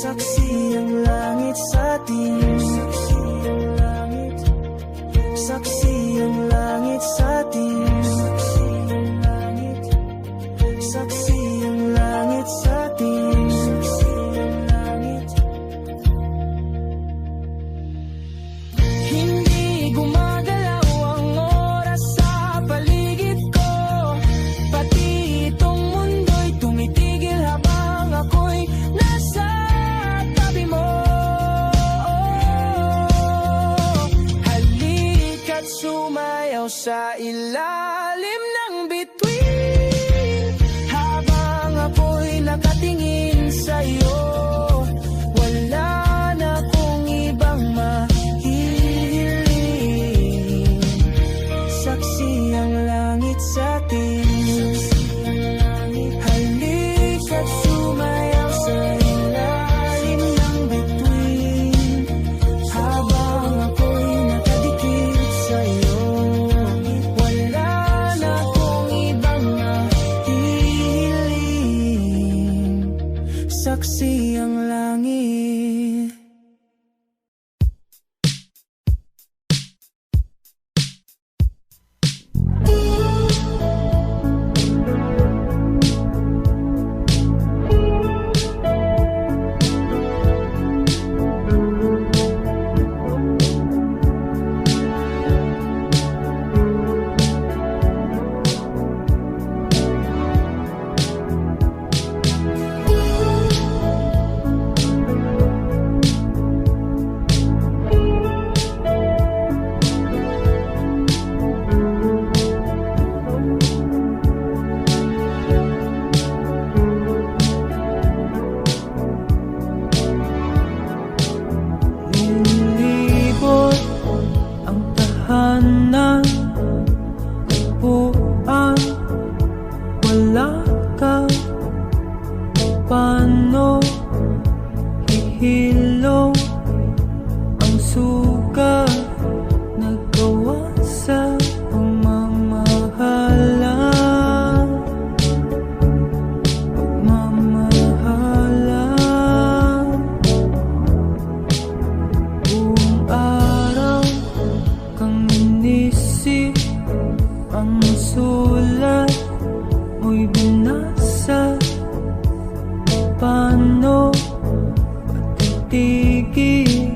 Saksi ang langit sa atin. sa ilalim ng bituin. Habang ako'y nakatingin sa'yo, wala na akong ibang mahihiling. Saksi ang langit sa atin. Halika't sumayaw sa ilalim ng bituin. Habang ako'y nakadikit sa'yo, wala na akong ibang mahihiling. Saksi ang langit. Lilibot ang tahanan, upuan, wala ka. Paano hihilo ang suga nagawa sa pagmamahalan? Buong araw kang inisip, ang sulat mo'y binasa. Paano patitigil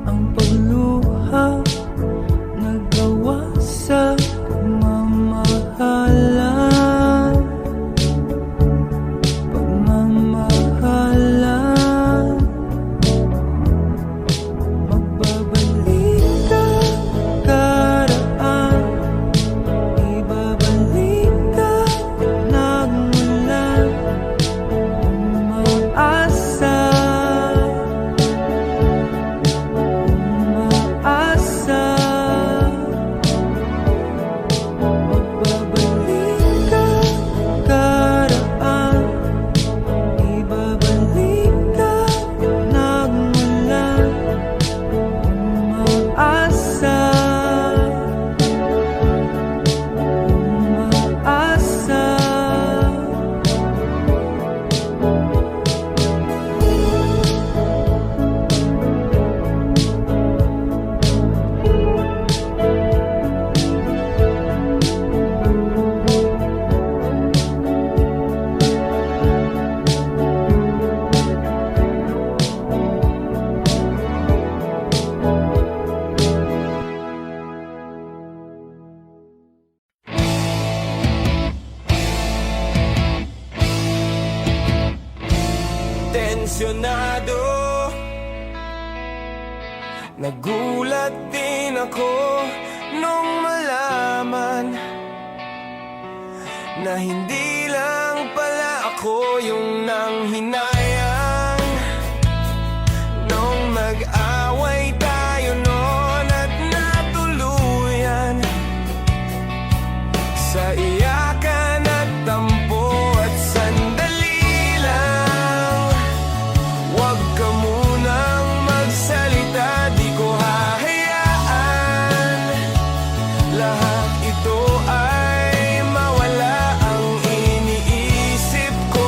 ang pagluha nagawa sa pagmamahalan? Magbabalik ka karaan, ibabalik ka nagmula. Umaasa, umaasa. Magbabalik ka karaan, ibabalik ka nagmula. Umaasa, umaasa. Tensyonado, nagulat din ako nung malaman na hindi lang pala ako yung nanghinayang nung mag-away tayo noon at natuluyan sa iyakan at tampo at sandali lang. Huwag ka munang magsalita, di ko hahayaan lahat ito ay mawala. Ang iniisip ko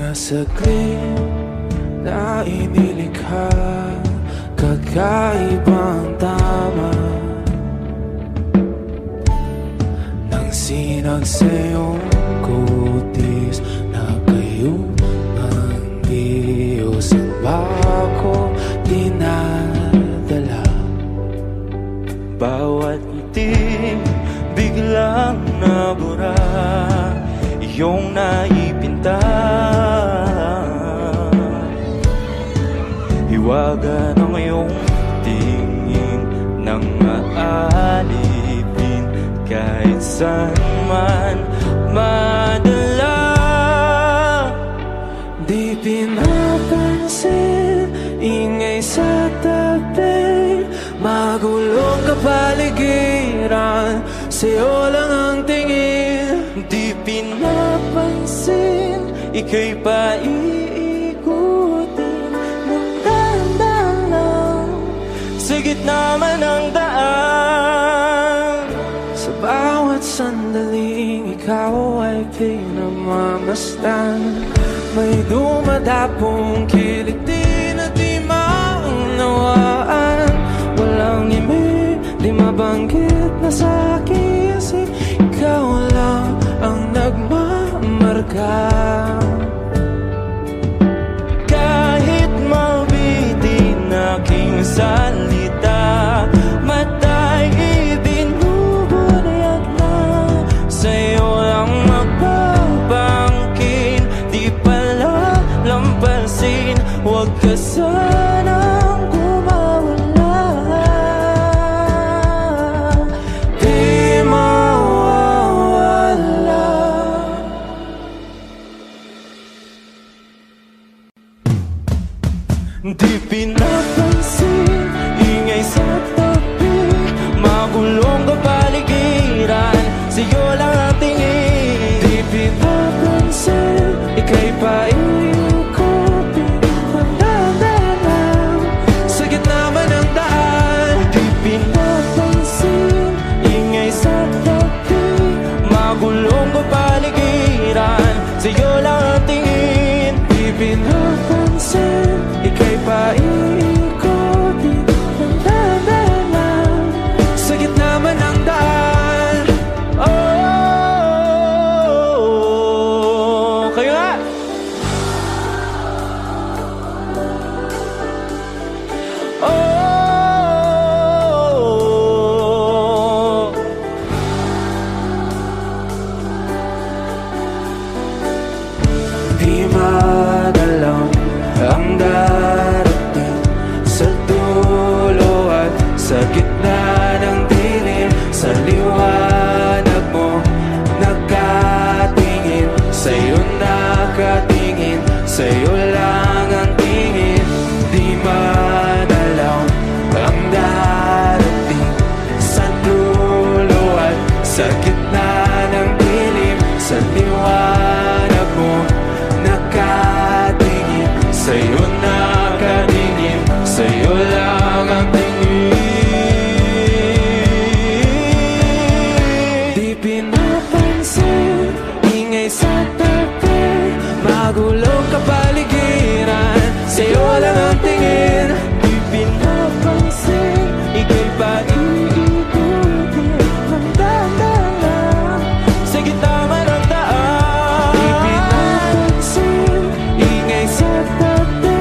Mga saglit na inilikha, kakaibang tama nang sinag sa iyong kutis na kayo ang Diyos. Ang bako dinadala, bawat ngiti biglang nabura, iyong naipinta. Hiwaga ng iyong tingin nang maalipin, kahit saan man madala. Di pinapansin, ingay sa tabi, magulong kapaligiran, sa'yo lang ang tingin. Di pinapansin, ika'y paiikutin ng dahan-dahan lang, sa gitna man ng daan. Sa bawat sandaling ikaw ay pinamamasdan, may dumadapong kiliti na di maunawaan. Walang ibig, di mabanggit na sa aking isip, ikaw lang ang nagmamarka. Kahit mabitin aking salita, mata'y ibinubunayag na, sa'yo lang magbabangkin. Di pala lampasin, huwag ka sanang kumawala. Di mawawala. Di pinapansin, ingay sa tabi, magulong kapaligiran, sa'yo lang ang tingin. Di pinapansin, ika'y paiikutin ng dahan-dahan, sa gitna man ng daan. Di pinapansin, ingay sa tabi, magulong kapaligiran, sa'yo lang ang tingin. Di pinapansin, ika'y paiikutin ng dahan-dahan, sa gitna man ng daan. Oh, kayo nga! Oh, Di madalaw ang darating sa dulo at sa gitna ng dilim, sa liwanag mo nakatingin, sa'yo nakatingin, sa'yo lang ang tingin. Di madalaw ang darating sa dulo at sa gitna ng dilim, sa liwanag mo nakatingin, sa'yo nakatingin, sa'yo lang ang tingin. Di pinapansin, ingay sa tabi, magulong kapaligiran, sa'yo lang ang tingin. di pinapansin, ika'y paiikutin ng dahan-dahan, sa gitna man ng daan. Di pinapansin, ingay sa tabi,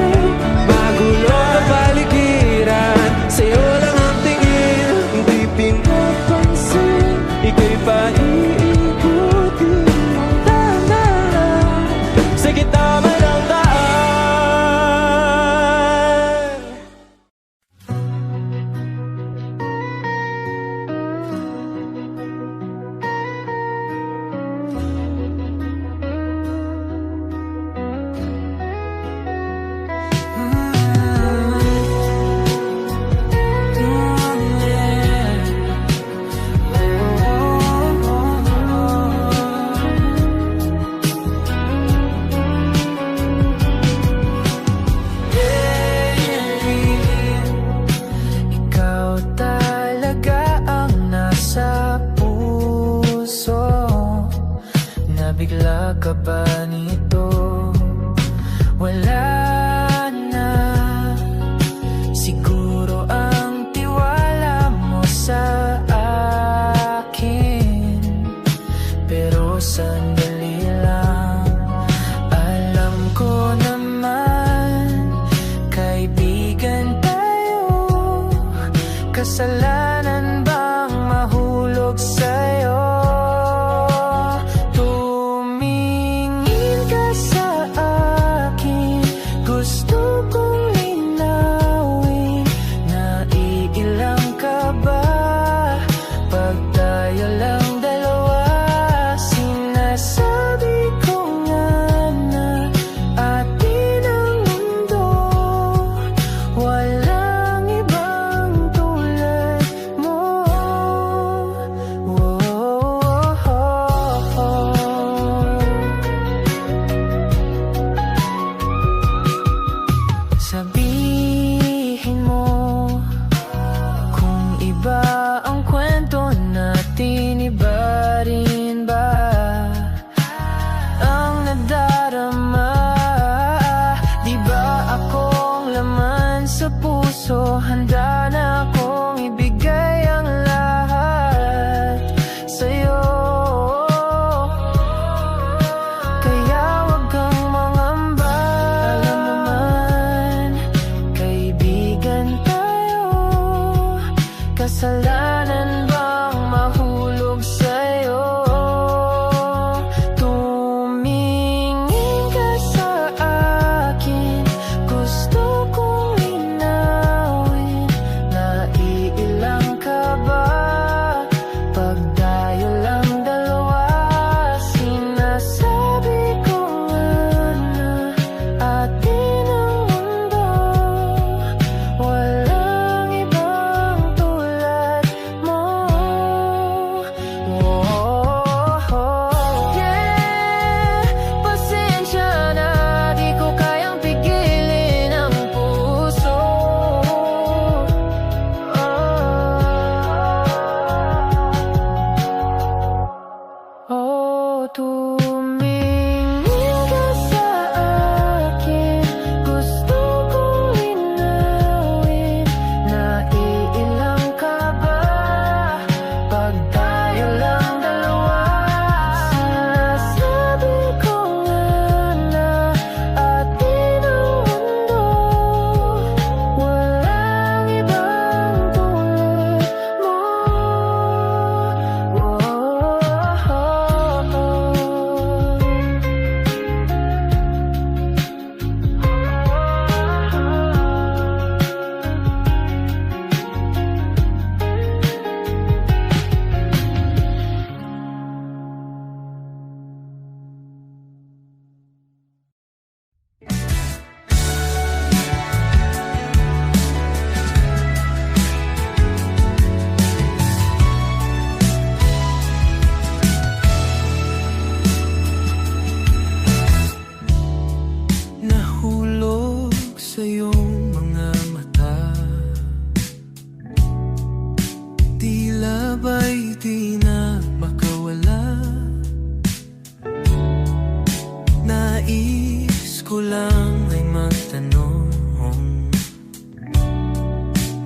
magtanong,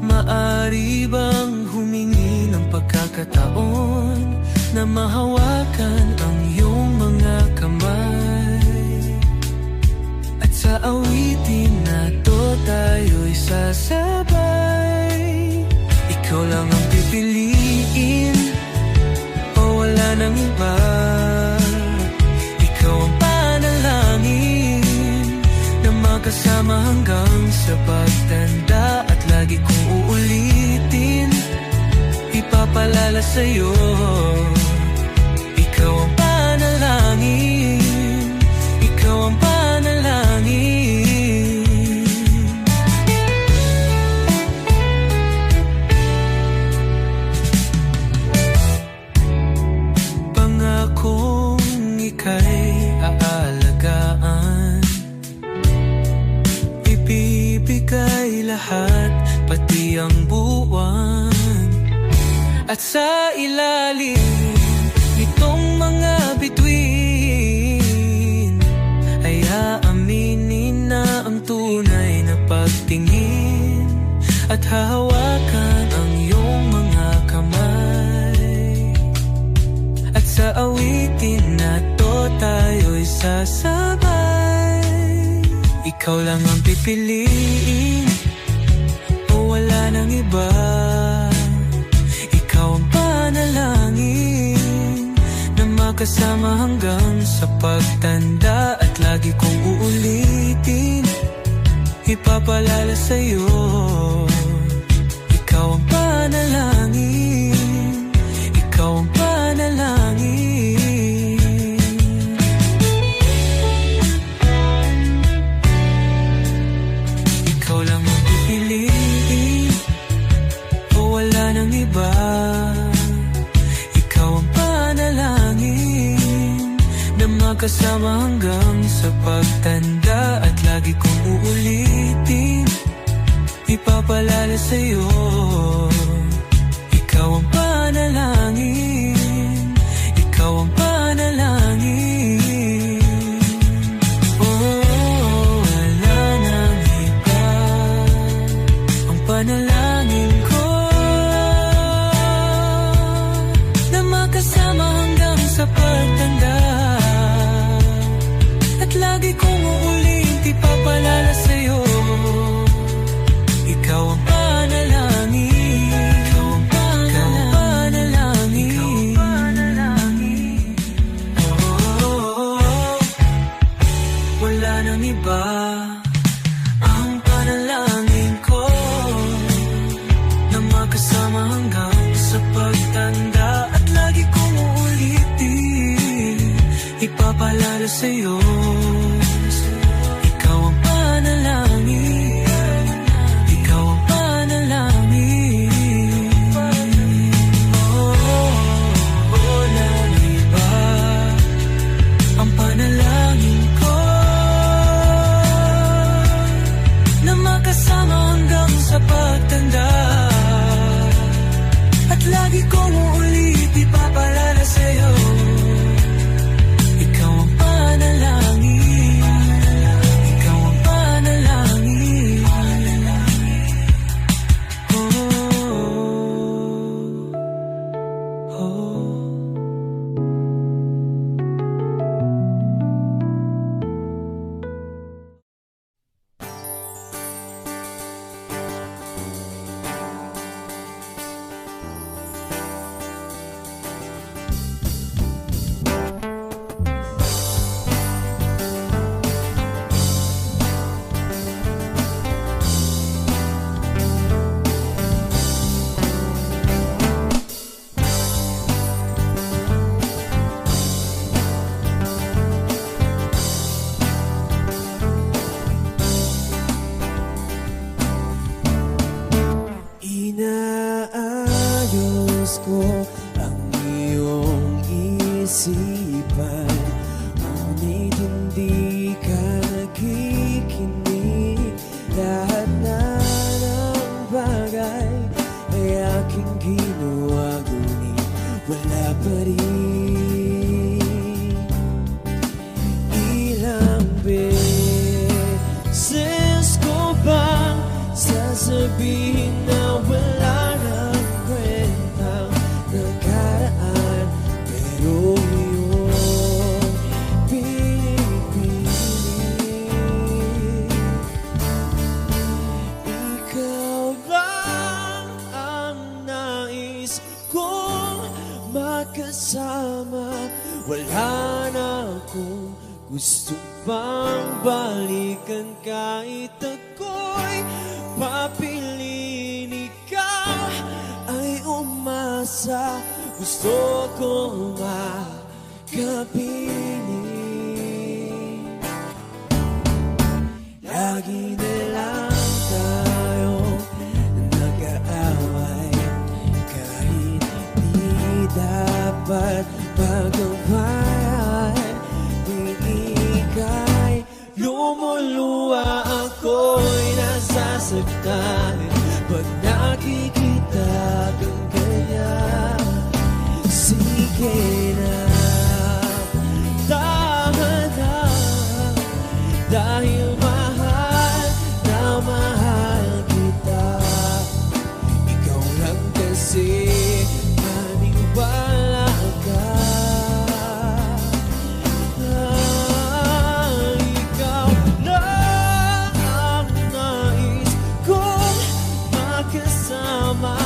maari bang humingi ng pagkakataon na mahawakan ang iyong mga kamay? At sa awitin na to tayo'y sasabay. Ikaw lang ang pipiliin o wala nang iba. Ikaw ang panalangin na magkasama hanggang sa pagtanda. At lagi kong uulitin, ipapalala sa'yo. Ikaw ang panalangin, ikaw ang panalangin. Pangakong ika'y aalagaan, ibibigay lahat, pati ang buwan. At sa ilalim nitong mga bituin ay aaminin na ang tunay na pagtingin. At hahawakan ang iyong mga kamay. At sa awitin na to tayo'y sasabay. Ikaw lang ang pipiliin o wala nang iba. Ikaw ang panalangin na makasama hanggang sa pagtanda. At lagi kong uulitin, ipapalala sa'yo. Ikaw ang panalangin, ikaw ang panalangin. Ikaw lang ang pipiliin o wala nang iba. Ikaw ang panalangin na magkasama hanggang sa pagtanda. At lagi kong uulitin, ipapalala sa'yo. Ikaw ang panalangin, ikaw ang panalangin. Oh, wala nang iba. Ang panalangin ko na makasama hanggang sa pagtanda. At lagi kong uulit, ipapalala sa'yo. Ikaw ang panalangin, sabihin na wala nang kwentang nakaraan, pero iyong pinipili. Ikaw lang ang nais kong makasama. Wala na akong gusto pang balikan, kahit ako'y papiliin. Ikaw ay umasa, gusto kong makapiling. Lagi na lang tayong nag-aaway, kahit di dapat pagkawayan. Ika'y lumuluwa, ako'y nasasaktan pag nakikita kang ganyan. Sige na, tahan na, dahil mahal na mahal kita. Ikaw lang kasi, maniwala ka. Ikaw lang ang nais kong makasama.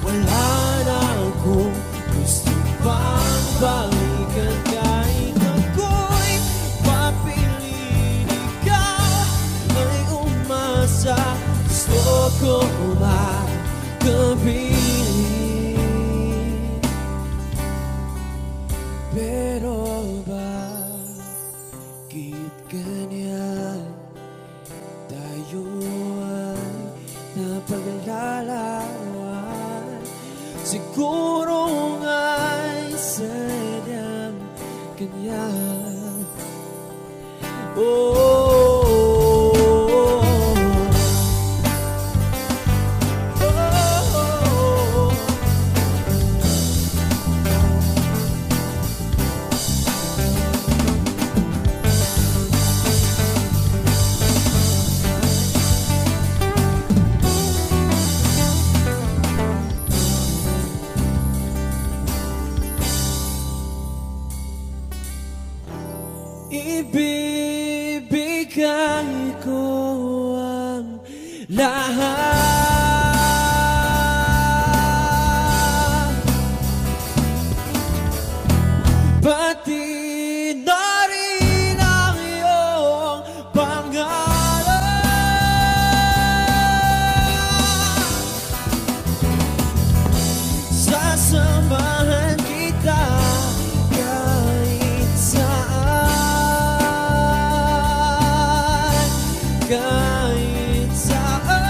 Wala na akong gusto pang balikan, kahit ako'y papiliin. Ikaw ay umasa, gusto ko makapiling. Pero bakit ganyan? Tayo ay napaglalawan. Siguro nga'y sadyang ganyan. Oh, ibibigay ko ang lahat, pati na rin ang iyong pangalan. Sasamahan kita kahit saan, kahit saan.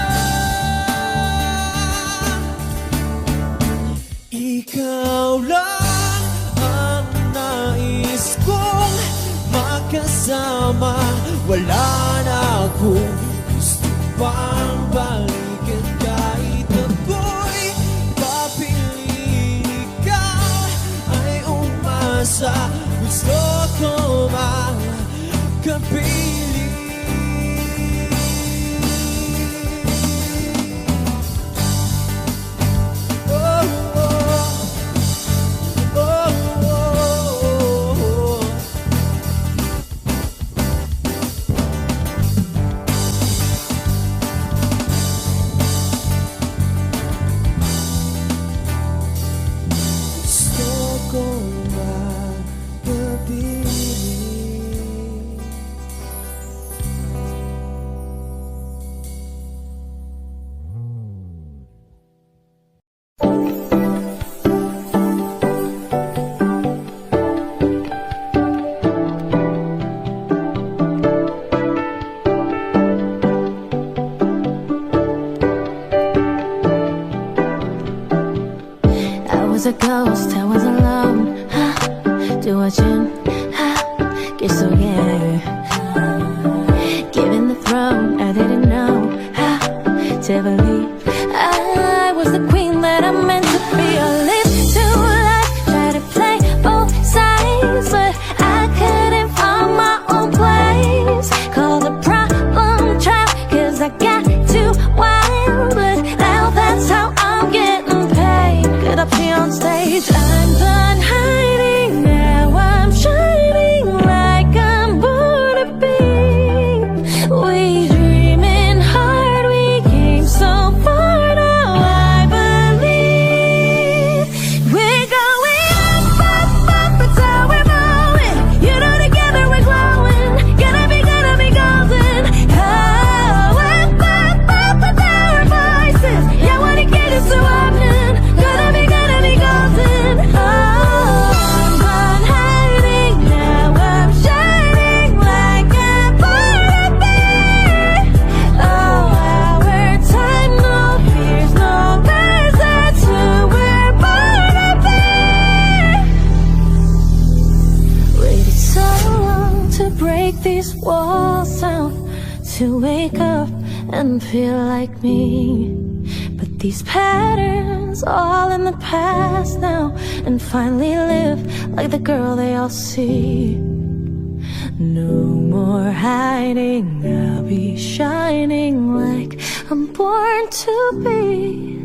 Ikaw lang ang nais kong makasama. Wala na akong gusto pang balikan, kahit ako'y papiliin. Ikaw ay umasa, gusto ko makapiling. Oh, oh, oh, oh. Gusto ko makapiling. I was a ghost, I was alone. 두어진 길 속에 given the throne, I didn't know how to believe I was the queen that I meant to be. I lived too life, try to play both sides, but I couldn't find my own place. Call the problem trap, 'cause I got too wild, but to wake up and feel like me. But these patterns all in the past now, and finally live like the girl they all see. No more hiding, I'll be shining like I'm born to be.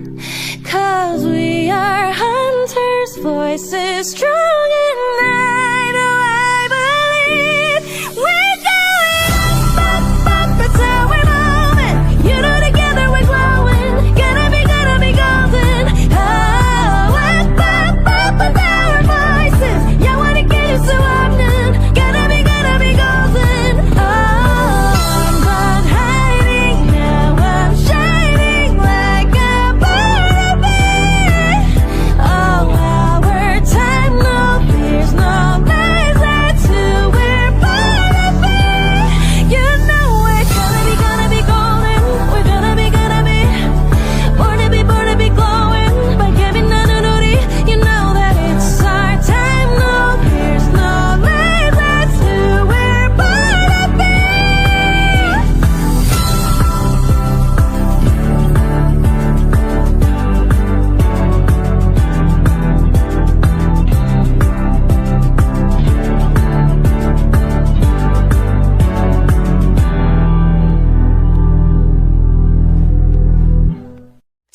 'Cause we are hunters, voices strong at night. Oh, I believe we're going up, up, that's how we're moving. You know, together we're glowing. Gonna be golden. Oh, up, up, up, with our voices. Yeah, wanna get you so often. Gonna be golden. Oh, I'm not hiding now. I'm shining like a bird. Oh, our time, no fears, no lies. That's who we're born to be. You know we're gonna be golden. We're gonna be born to be glowing. By Kevin Nanunuri, you know that it's our time. No fears, no lies. That's who we're born to be.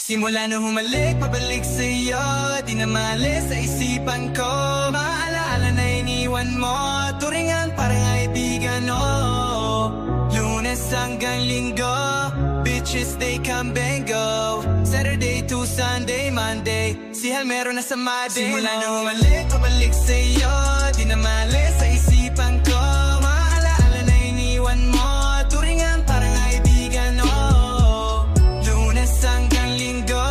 Simula nung humalik, pabalik sa'yo, di na maalis sa isipan ko. Maalaala na iniwan mo, turingan parang kaibigan, oh. Lunes hanggang Linggo, bitches they come and go. Saturday to Sunday, Monday, si Hal meron na sa Monday. Simula nung humalik, pabalik sa'yo, di na maalis sa isipan ko. Maalaala na iniwan mo, turingan parang kaibigan, oh. Lunes hanggang Linggo,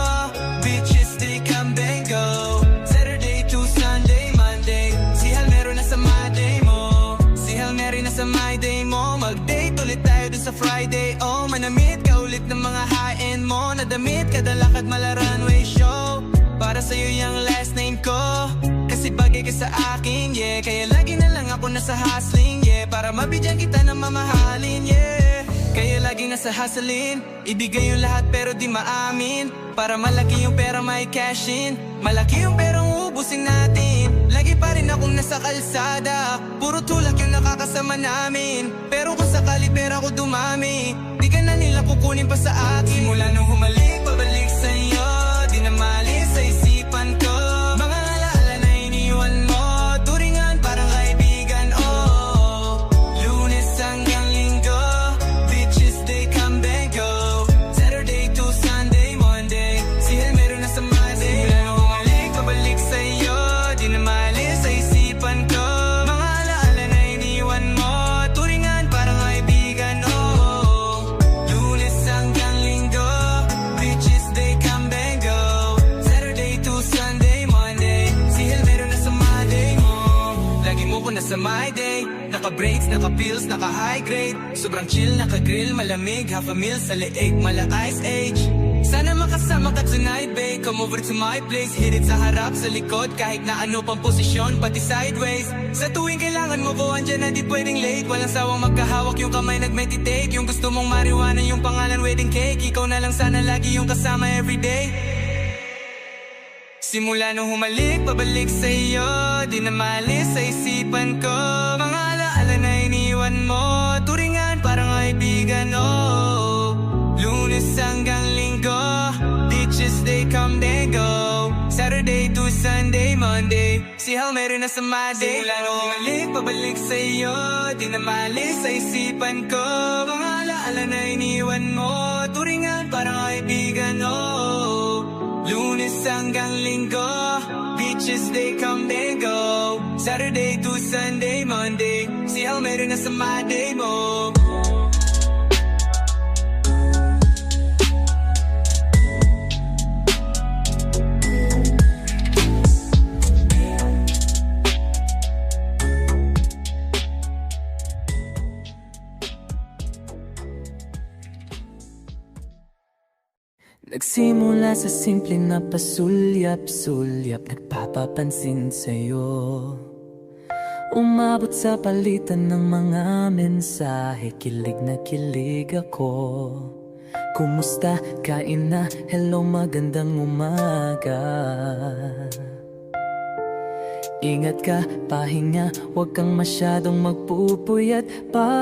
bitches they come and go. Saturday to Sunday, Monday, si Hal meron na sa Monday mo. Si Hal meron na sa my day mo. Mag-date ulit tayo dun sa Friday, oh. Manamit ka ulit ng mga high-end mo. Nadamit kada lakad mala runway show. Para sa'yo yung last name ko, kasi bagay ka sa akin, yeah. Kaya lagi na lang ako nasa hustling, yeah. Para mabigyan kita ng mamahalin, yeah. Kaya lagi nasa hustling, ibigay yung lahat pero di maamin. Para malaki yung pera may cash in, malaki yung perang ubusin natin. Lagi pa rin akong nasa kalsada, puro tulak yung nakakasama namin. Pero kung sakali pera ko dumami, di ka na nila kukunin pa sa akin. Simula nung humalik, pabalik sa'yo, di na maalis sa isipan ko. Mga alaala na iniwan mo, turingan parang kaibigan, oh. Lunes hanggang Linggo, bitches they come and go. Saturday to Sunday, Monday, si Hal meron na sa Monday. Simula nung humalik, pabalik sa'yo, di na maalis sa isipan ko. Mga alaala na iniwan mo, turingan parang kaibigan, oh. Lunes hanggang Linggo, bitches they come and go. Saturday to Sunday, Monday, si Hal meron na sa Monday mo. Lagi mo ko na sa my day, naka-breaks, naka-pills, naka-high grade. Sobrang chill, naka-grill, malamig, half a meal sa leeg, mala ice age. Sana makasama ka tonight, babe. Come over to my place, hit it sa harap, sa likod, kahit na ano pang posisyon, pati sideways. Sa tuwing kailangan mo ko, andyan na di pwedeng late. Walang sawang magkahawak, yung kamay nag-meditate. Yung gusto mong marijuana, yung pangalan wedding cake. Ikaw na lang sana lagi yung kasama everyday. Simula nung humalik, pabalik sa'yo, di na maalis sa isipan ko. Mga alaala na iniwan mo, turingan parang kaibigan, oh. Lunes hanggang Linggo, bitches they come and go. Saturday to Sunday, Monday, si Hal meron na sa Monday. Simula nung humalik, pabalik sa'yo, di na maalis sa isipan ko. Mga alaala na iniwan mo, turingan parang kaibigan, oh. Lunes hanggang Linggo, bitches they come and go. Saturday to Sunday, Monday, si Hal meron na sa Monday mo. Nagsimula sa simple na pasulyap-sulyap, nagpapapansin sa'yo. Umabot sa palitan ng mga mensahe, kilig na kilig ako. Kumusta? Kain na? Hello, magandang umaga. Ingat ka, pahinga, huwag kang masyadong magpupuyat pa.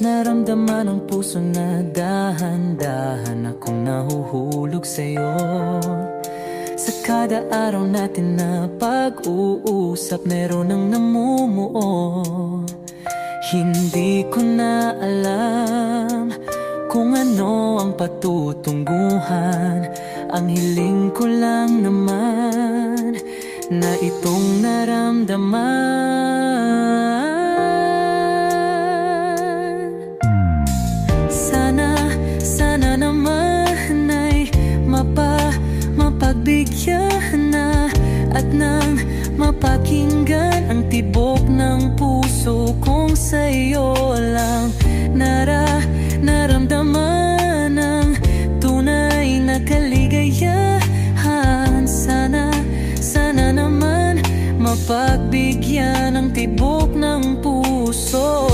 Naramdaman ng puso na dahan-dahan akong nahuhulog sa'yo. Sa kada araw natin na pag-uusap, meron ang namumuo. Hindi ko na alam kung ano ang patutunguhan. Ang hiling ko lang naman na itong naramdaman. Sana naman ay mapagbigyan na at nang mapakinggan ang tibok ng puso kong sa'yo lang naramdaman ang tunay na kaligayahan. Sana naman mapagbigyan ang tibok ng puso.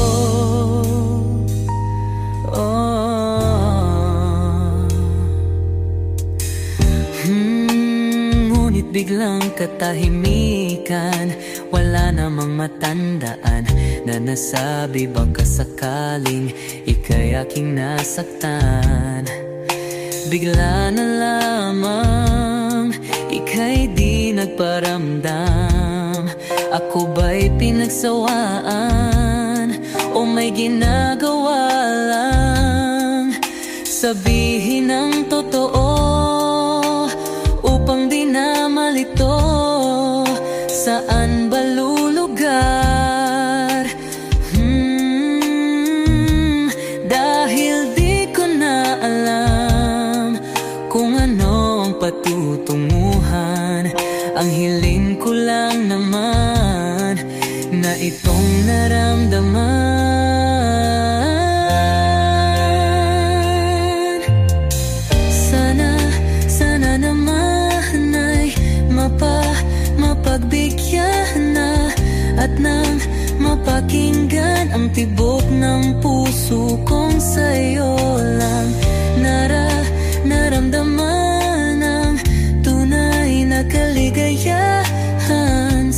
Ngunit biglang katahimikan, wala namang matandaan na nasabi baka sakaling ika'y aking nasaktan. Bigla na lamang ika'y di nagparamdam. Ako ba'y pinagsawaan o may ginagawa lang? Sabihin ang totoo upang di na malito. Saan ba lulugar? Dahil di ko na alam kung ano ang patutunguhan. Ang hiling ko lang naman na itong naramdaman. Sana naman ay mapagbigyan na at nang mapakinggan ang tibok ng puso kong sa'yo lang naramdaman ang tunay na kaligayahan.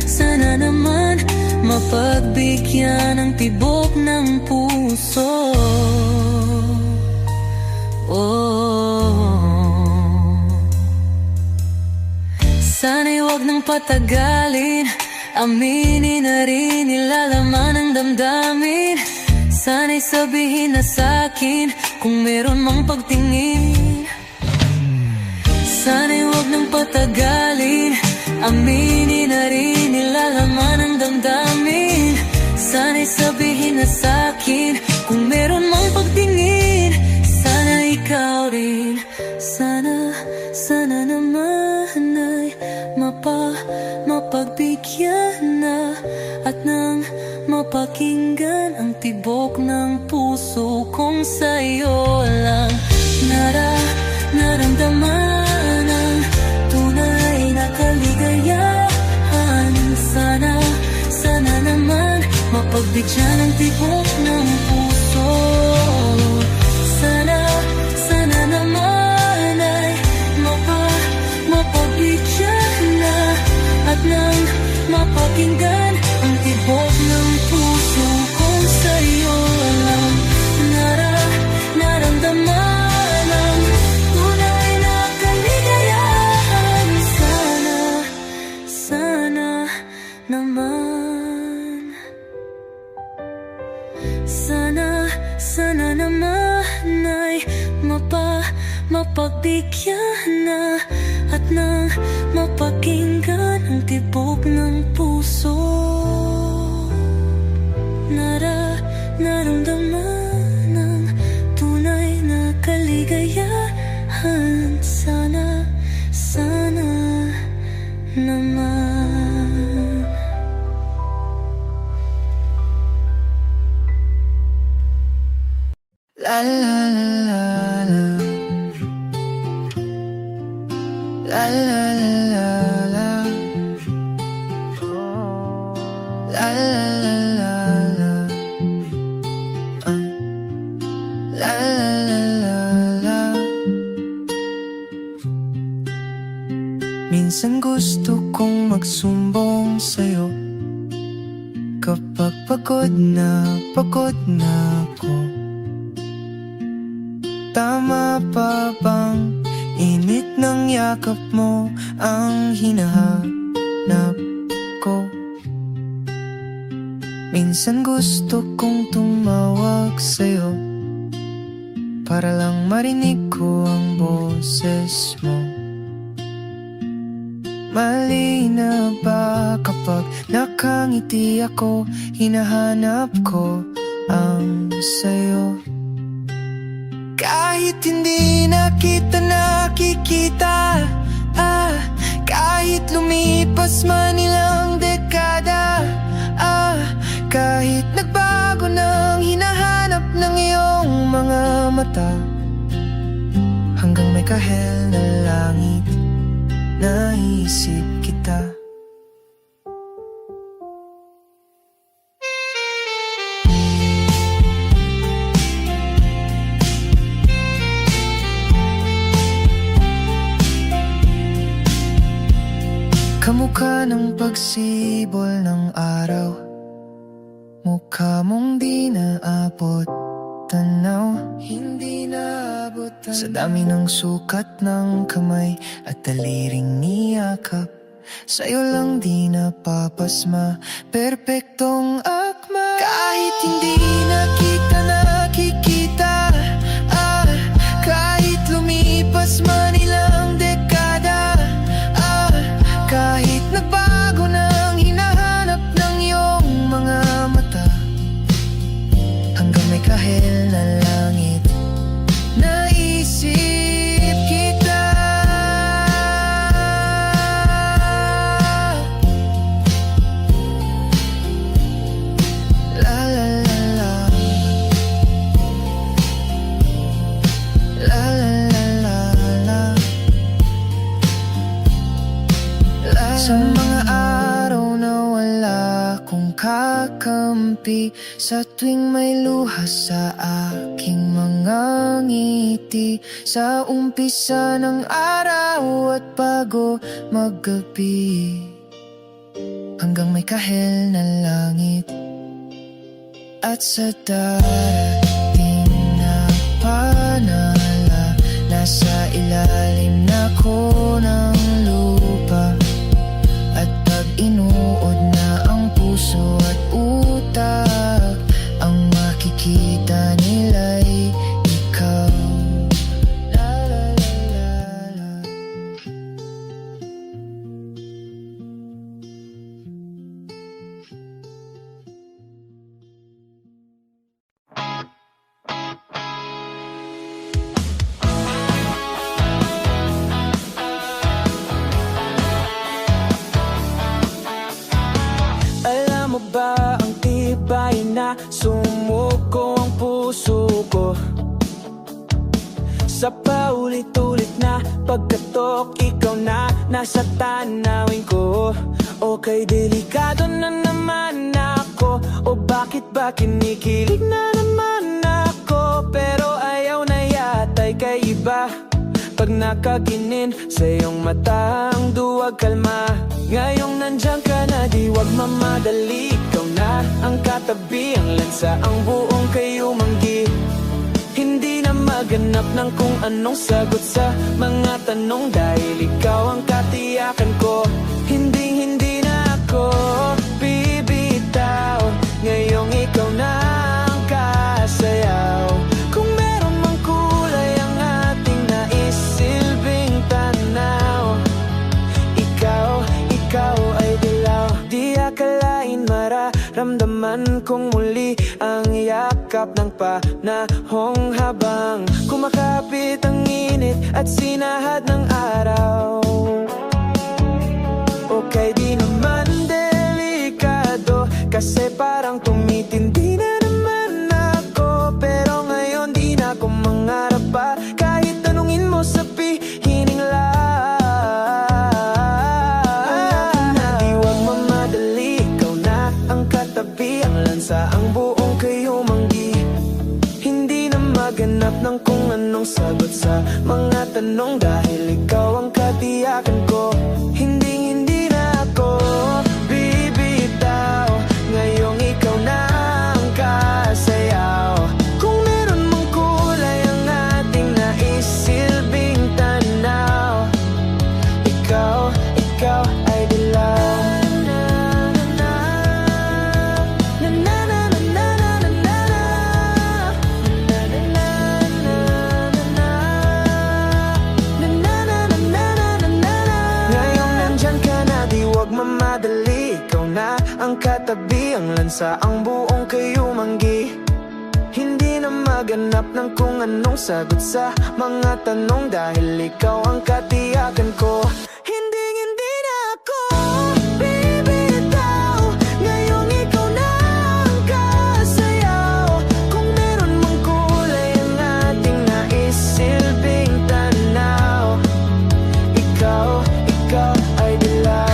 Sana naman mapagbigyan ang tibok ng puso. Sana'y wag nang patagalin, aminin na rin nilalaman ng damdamin. Sana'y sabihin na sa'kin kung meron mang pagtingin. Sana'y wag nang patagalin, aminin na rin nilalaman ng damdamin. Sana'y sabihin na sa'kin kung meron mang pagtingin. Sana ikaw rin, sana naman ay mapagbigyan na at nang mapakinggan ang tibok ng puso kong sa'yo lang naramdaman ang tunay na kaligayahan. Sana naman mapagbigyan ang tibok ng puso. Sana naman ay mapagbigyan na at nang mapakinggan ang tibok ng puso kong sa'yo lang naramdaman ang tunay na kaligayahan. Sana naman, sana naman ay mapagbigyan na at nang mapakinggan ang tibok ng puso. Naramdaman ang tunay na kaligayahan. Sana naman. La la la la la la la la la. Minsan gusto kong magsumbong sa'yo kapag pagod na ako. Tama pa bang init ng yakap mo ang hinahanap ko? Minsan gusto kong tumawag sa'yo para lang marinig ko ang boses mo. Mali na ba kapag nakangiti ako, hinahanap ko ang sayo? Kahit hindi na kita nakikita, kahit lumipas man ilang dekada, kahit nagbago ng hinahanap ng iyong mga mata, hanggang may kahel na langit, naisip kita. Kamukha ng pagsibol ng araw, mukha mong di naabot tanaw, hindi naabot tanaw. Sa dami ng sukat ng kamay at daliring niyakap, sa'yo lang di napapasma, perpektong akma. Kahit hindi na kita nakikita, kahit lumipas man ilang dekada, kahit nagbago ng hinahanap ng iyong mga mata, hanggang may kahel na langit, naisip kita. La la la la, la la la la la. Sa mga araw na wala kong kakampi, sa tuwing may luha sa aking mga ngiti, sa umpisa ng araw at bago maggabi, hanggang may kahel na langit, at sa darating na panala, nasa ilalim na ko ng lupa. At pag inuod na ang puso at utak, ang makikita nila'y ikaw. La la la la la. Alam mo ba ang tibay na sumuko ang puso ko sa paulit-ulit na pagkatok, ikaw na nasa tanawin ko. Okay, delikado na naman ako, o bakit ba kinikilig na naman ako? Pero ayaw na yata'y kay iba, pag nakaginin sa iyong mata ang duwag kalma. Ngayong nandyan ka na, di wag mamadali, ikaw na ang katabi, ang lansa, ang buong kayo manggi. Hindi na maganap ng kung anong sagot sa mga tanong, dahil ikaw ang katiyakan ko. Hindi na ako bibitaw, ngayong ikaw na ang kasayaw. Kung meron mang kulay ang ating naisilbing tanaw, ikaw ay dilaw. Di akalain mararamdaman kong muli ang yakap ng panahong habang kumakapit ang init at sinahad ng araw. Okay, di naman delikado, kasi parang tumitindi na naman ako. Pero ngayon di na ako mangarap pa, kahit tanungin mo sa pihining di wag mamadali, ikaw na ang katabi, ang lansa, ang buong kayo manggi. Hindi na maghanap ng kung anong sagot sa mga tanong, dahil ikaw ang katiyakan ko. Hindi na ako bibitaw, ngayong ikaw na ang kasayaw. Kung meron mang kulay ang ating naisilbing tanaw, ikaw ay dilaw. Ngayong nandyan ka na, di wag mamadali. Ikaw na ang katabi, ang lansa, ang buong kayumanggi. Hindi na maghanap ng kung anong sagot sa mga tanong, dahil ikaw ang katiyakan ko. Hindi na ako bibitaw, ngayong ikaw na ang kasayaw. Kung meron mang kulay ang ating naisilbing tanaw, ikaw ay dilaw.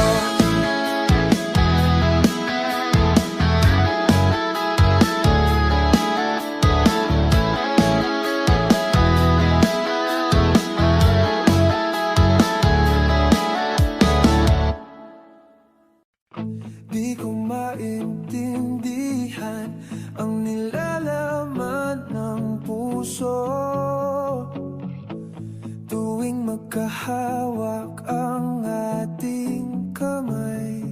Di ko maintindihan ang nilalaman ng puso tuwing magkahawak ang ating kamay.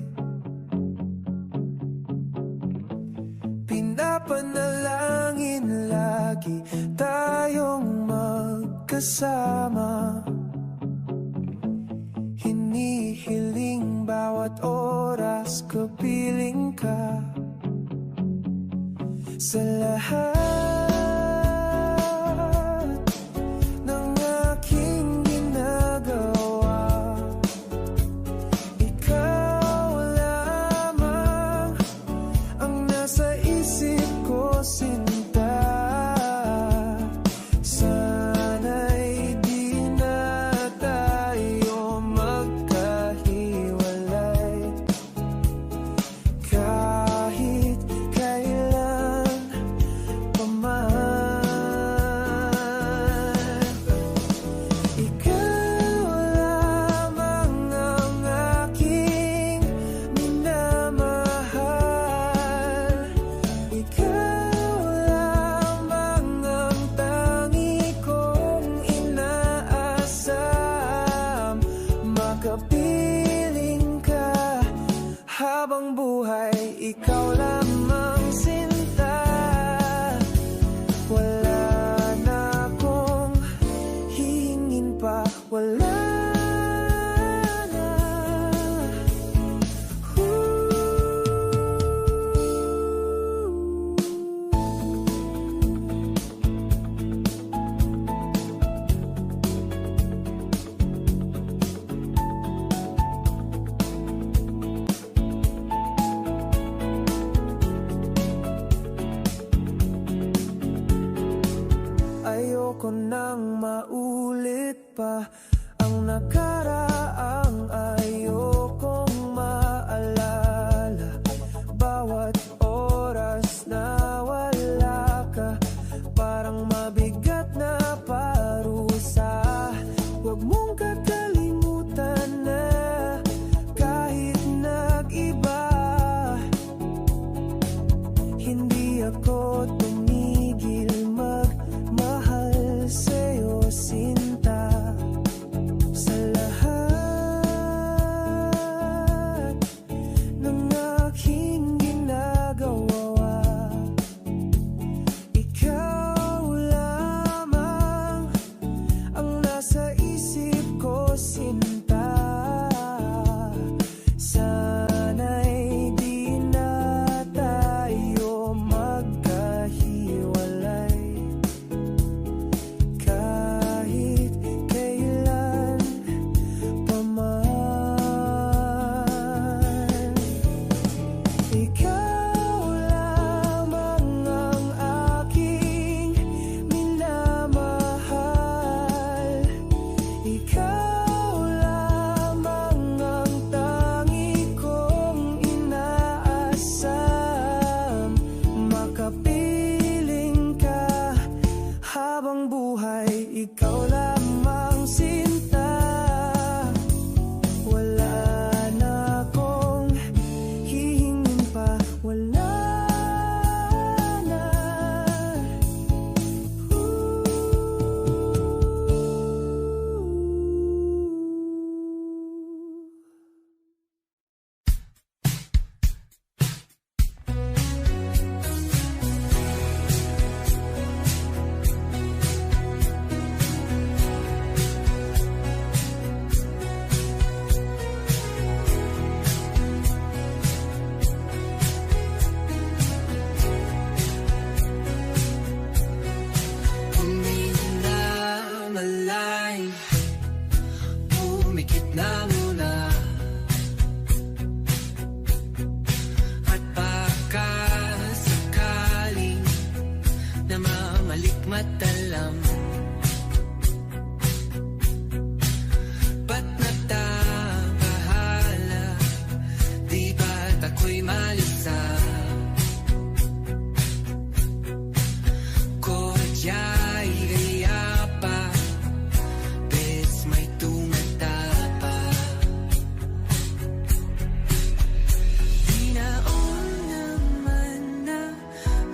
Pinapanalangin lagi tayong magkasama, hinihiling bawat oras kapiling ka. Sa lahat ng aking ginagawa, ikaw lamang ang nasa isip ko, sinta. Sana'y di na tayo magkahiwalay, kahit kailan pa man. Ikaw lamang ang aking minamahal, ikaw lamang ang tangi kong inaasam. Makapiling ka habang buhay, ikaw lamang, sinta. Wala na akong hihingin pa, wala na. Ayoko nang maulit pa ang nakaraang ayokong maalala. Bawat oras na wala ka, parang mabigat na parusa. Huwag mong kakalimutan na kahit nag-iba, hindi ako tumigil magmahal sa'yo, sinta. Sa lahat malikmat alam. Ba't natabahala? Di ba't ako'y malisa? Kodya'y gaya pa, bes may tumata pa. Di naon naman na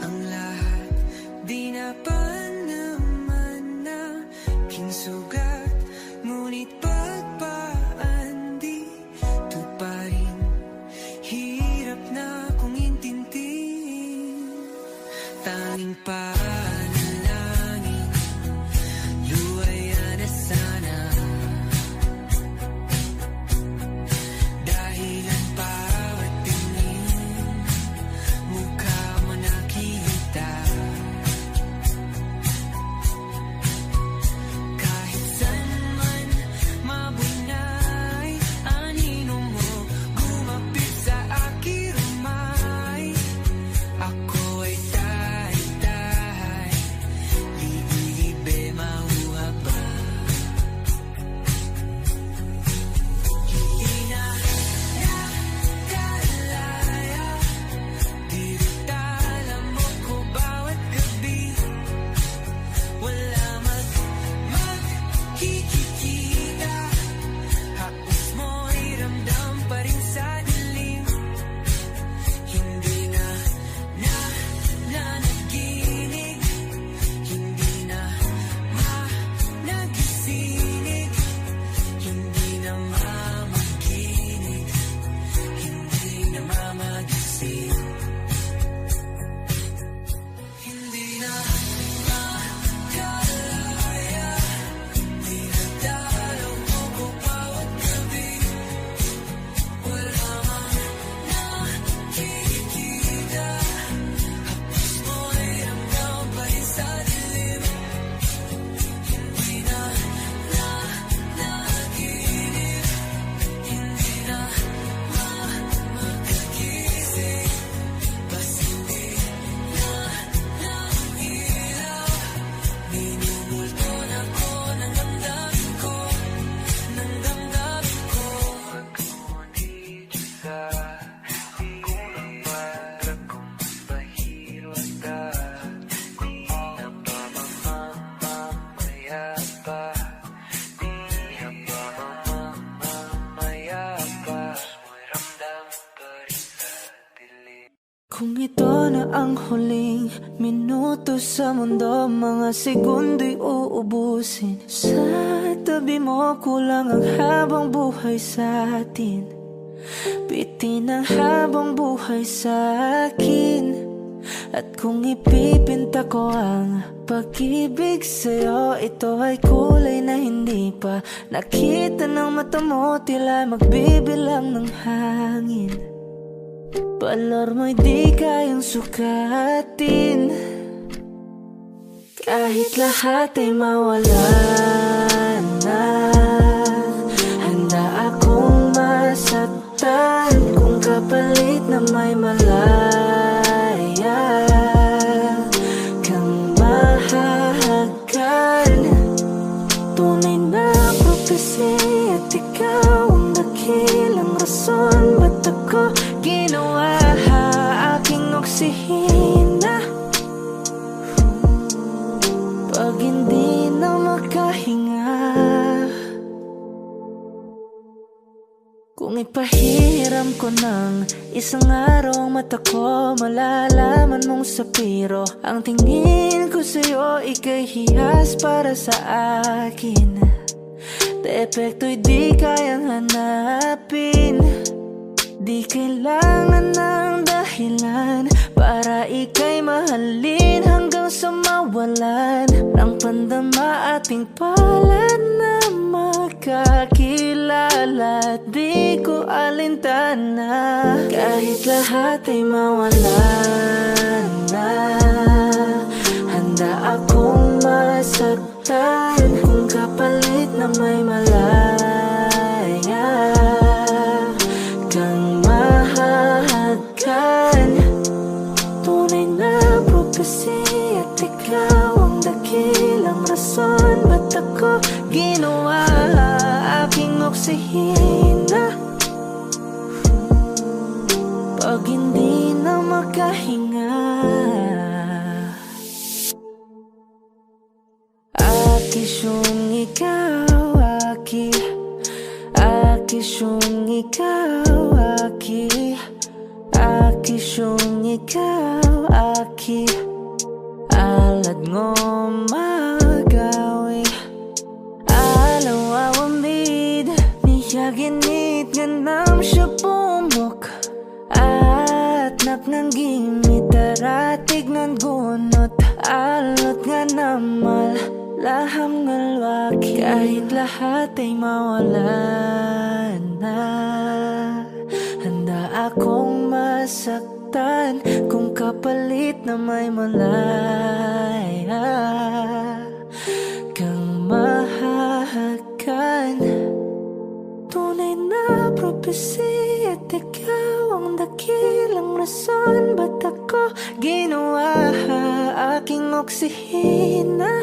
ang lahat, di na pa naman na kinsugat. Ngunit pagpaan di tuparin, hirap na kong intindihin. Tanging panalangin, luwaya na sana. Dahil ang bawat tingin, mukha mo nakita. Kahit saan man mabunay, anino mo gumapit sa aking rumay. Ako ay tahay-tahay, libe-libe mauha pa. Hindi na nakalaya, dirutala mo ko bawat gabi. Wala magkikita, hapos mo'y ramdam pa rin sa dilim. Hindi na nanaginig, hindi na nagisingig, hindi na mamaginig, hindi na mamagising. Hindi na makalaya, dinadalaw mo ko bawat gabi. Wala mang nakikita, hapos mo'y ramdam pa rin sa dilim. Hindi na nanaginip, hindi na makagising, bas hindi na ilaw. Minumulto na ko ng damdamin ko, ng damdamin ko. Ngunit sa kulang para kung mahiro at di na ba mamamaya pa, di na ba mamamaya pa. Mo'y ramdam pa rin sa dilim. Kung ito na ang huling minuto sa mundo, mga segundo'y uubusin. Sa tabi mo kulang ang habang buhay sa atin, bitin ang habang buhay sa akin. At kung ipipinta ko ang pag-ibig sa'yo, ito ay kulay na hindi pa nakita ng mata mo, tila magbibilang ng hangin. Balor mo'y di kayang sukatin, kahit lahat ay mawala na. Handa akong masaktan kung kapalit na may malaya kang mahahagan. Tunay na prophecy at ikaw ang dakilang rason ba't ako ginawa aking oksihina. Pag hindi na makahinga, kung ipahiram ko ng isang araw ang mata ko, malalaman mong sapiro ang tingin ko sa'yo, ika'y hiyas para sa akin. Depekto'y di kayang hanapin, di kailangan ng dahilan para ika'y mahalin hanggang sa mawalan ng pandama ating palad na magkakilala. Di ko alintana kahit lahat ay mawalan na. Handa akong masaktan kung kapalit na may malaya kang mahahagkan. Tunay na prophecy at ikaw ang ako ginawa? Aking oksihina pag hindi na makahinga. Akisyong ikaw, aki. Akisyong ikaw, aki. Akisyong ikaw, aki. Alad ngo magawi. Alaw awamid niya ginit nga nam siya pumok. At naknang gimitaratig ng gunot. Alot nga namal laham ng lwaki. Kahit lahat ay mawala na, handa akong masaktan kung kapalit na may malaya kang mahahagan. Tunay na propesya at ikaw ang dakilang rason ba't ako ginawa? Aking oksihina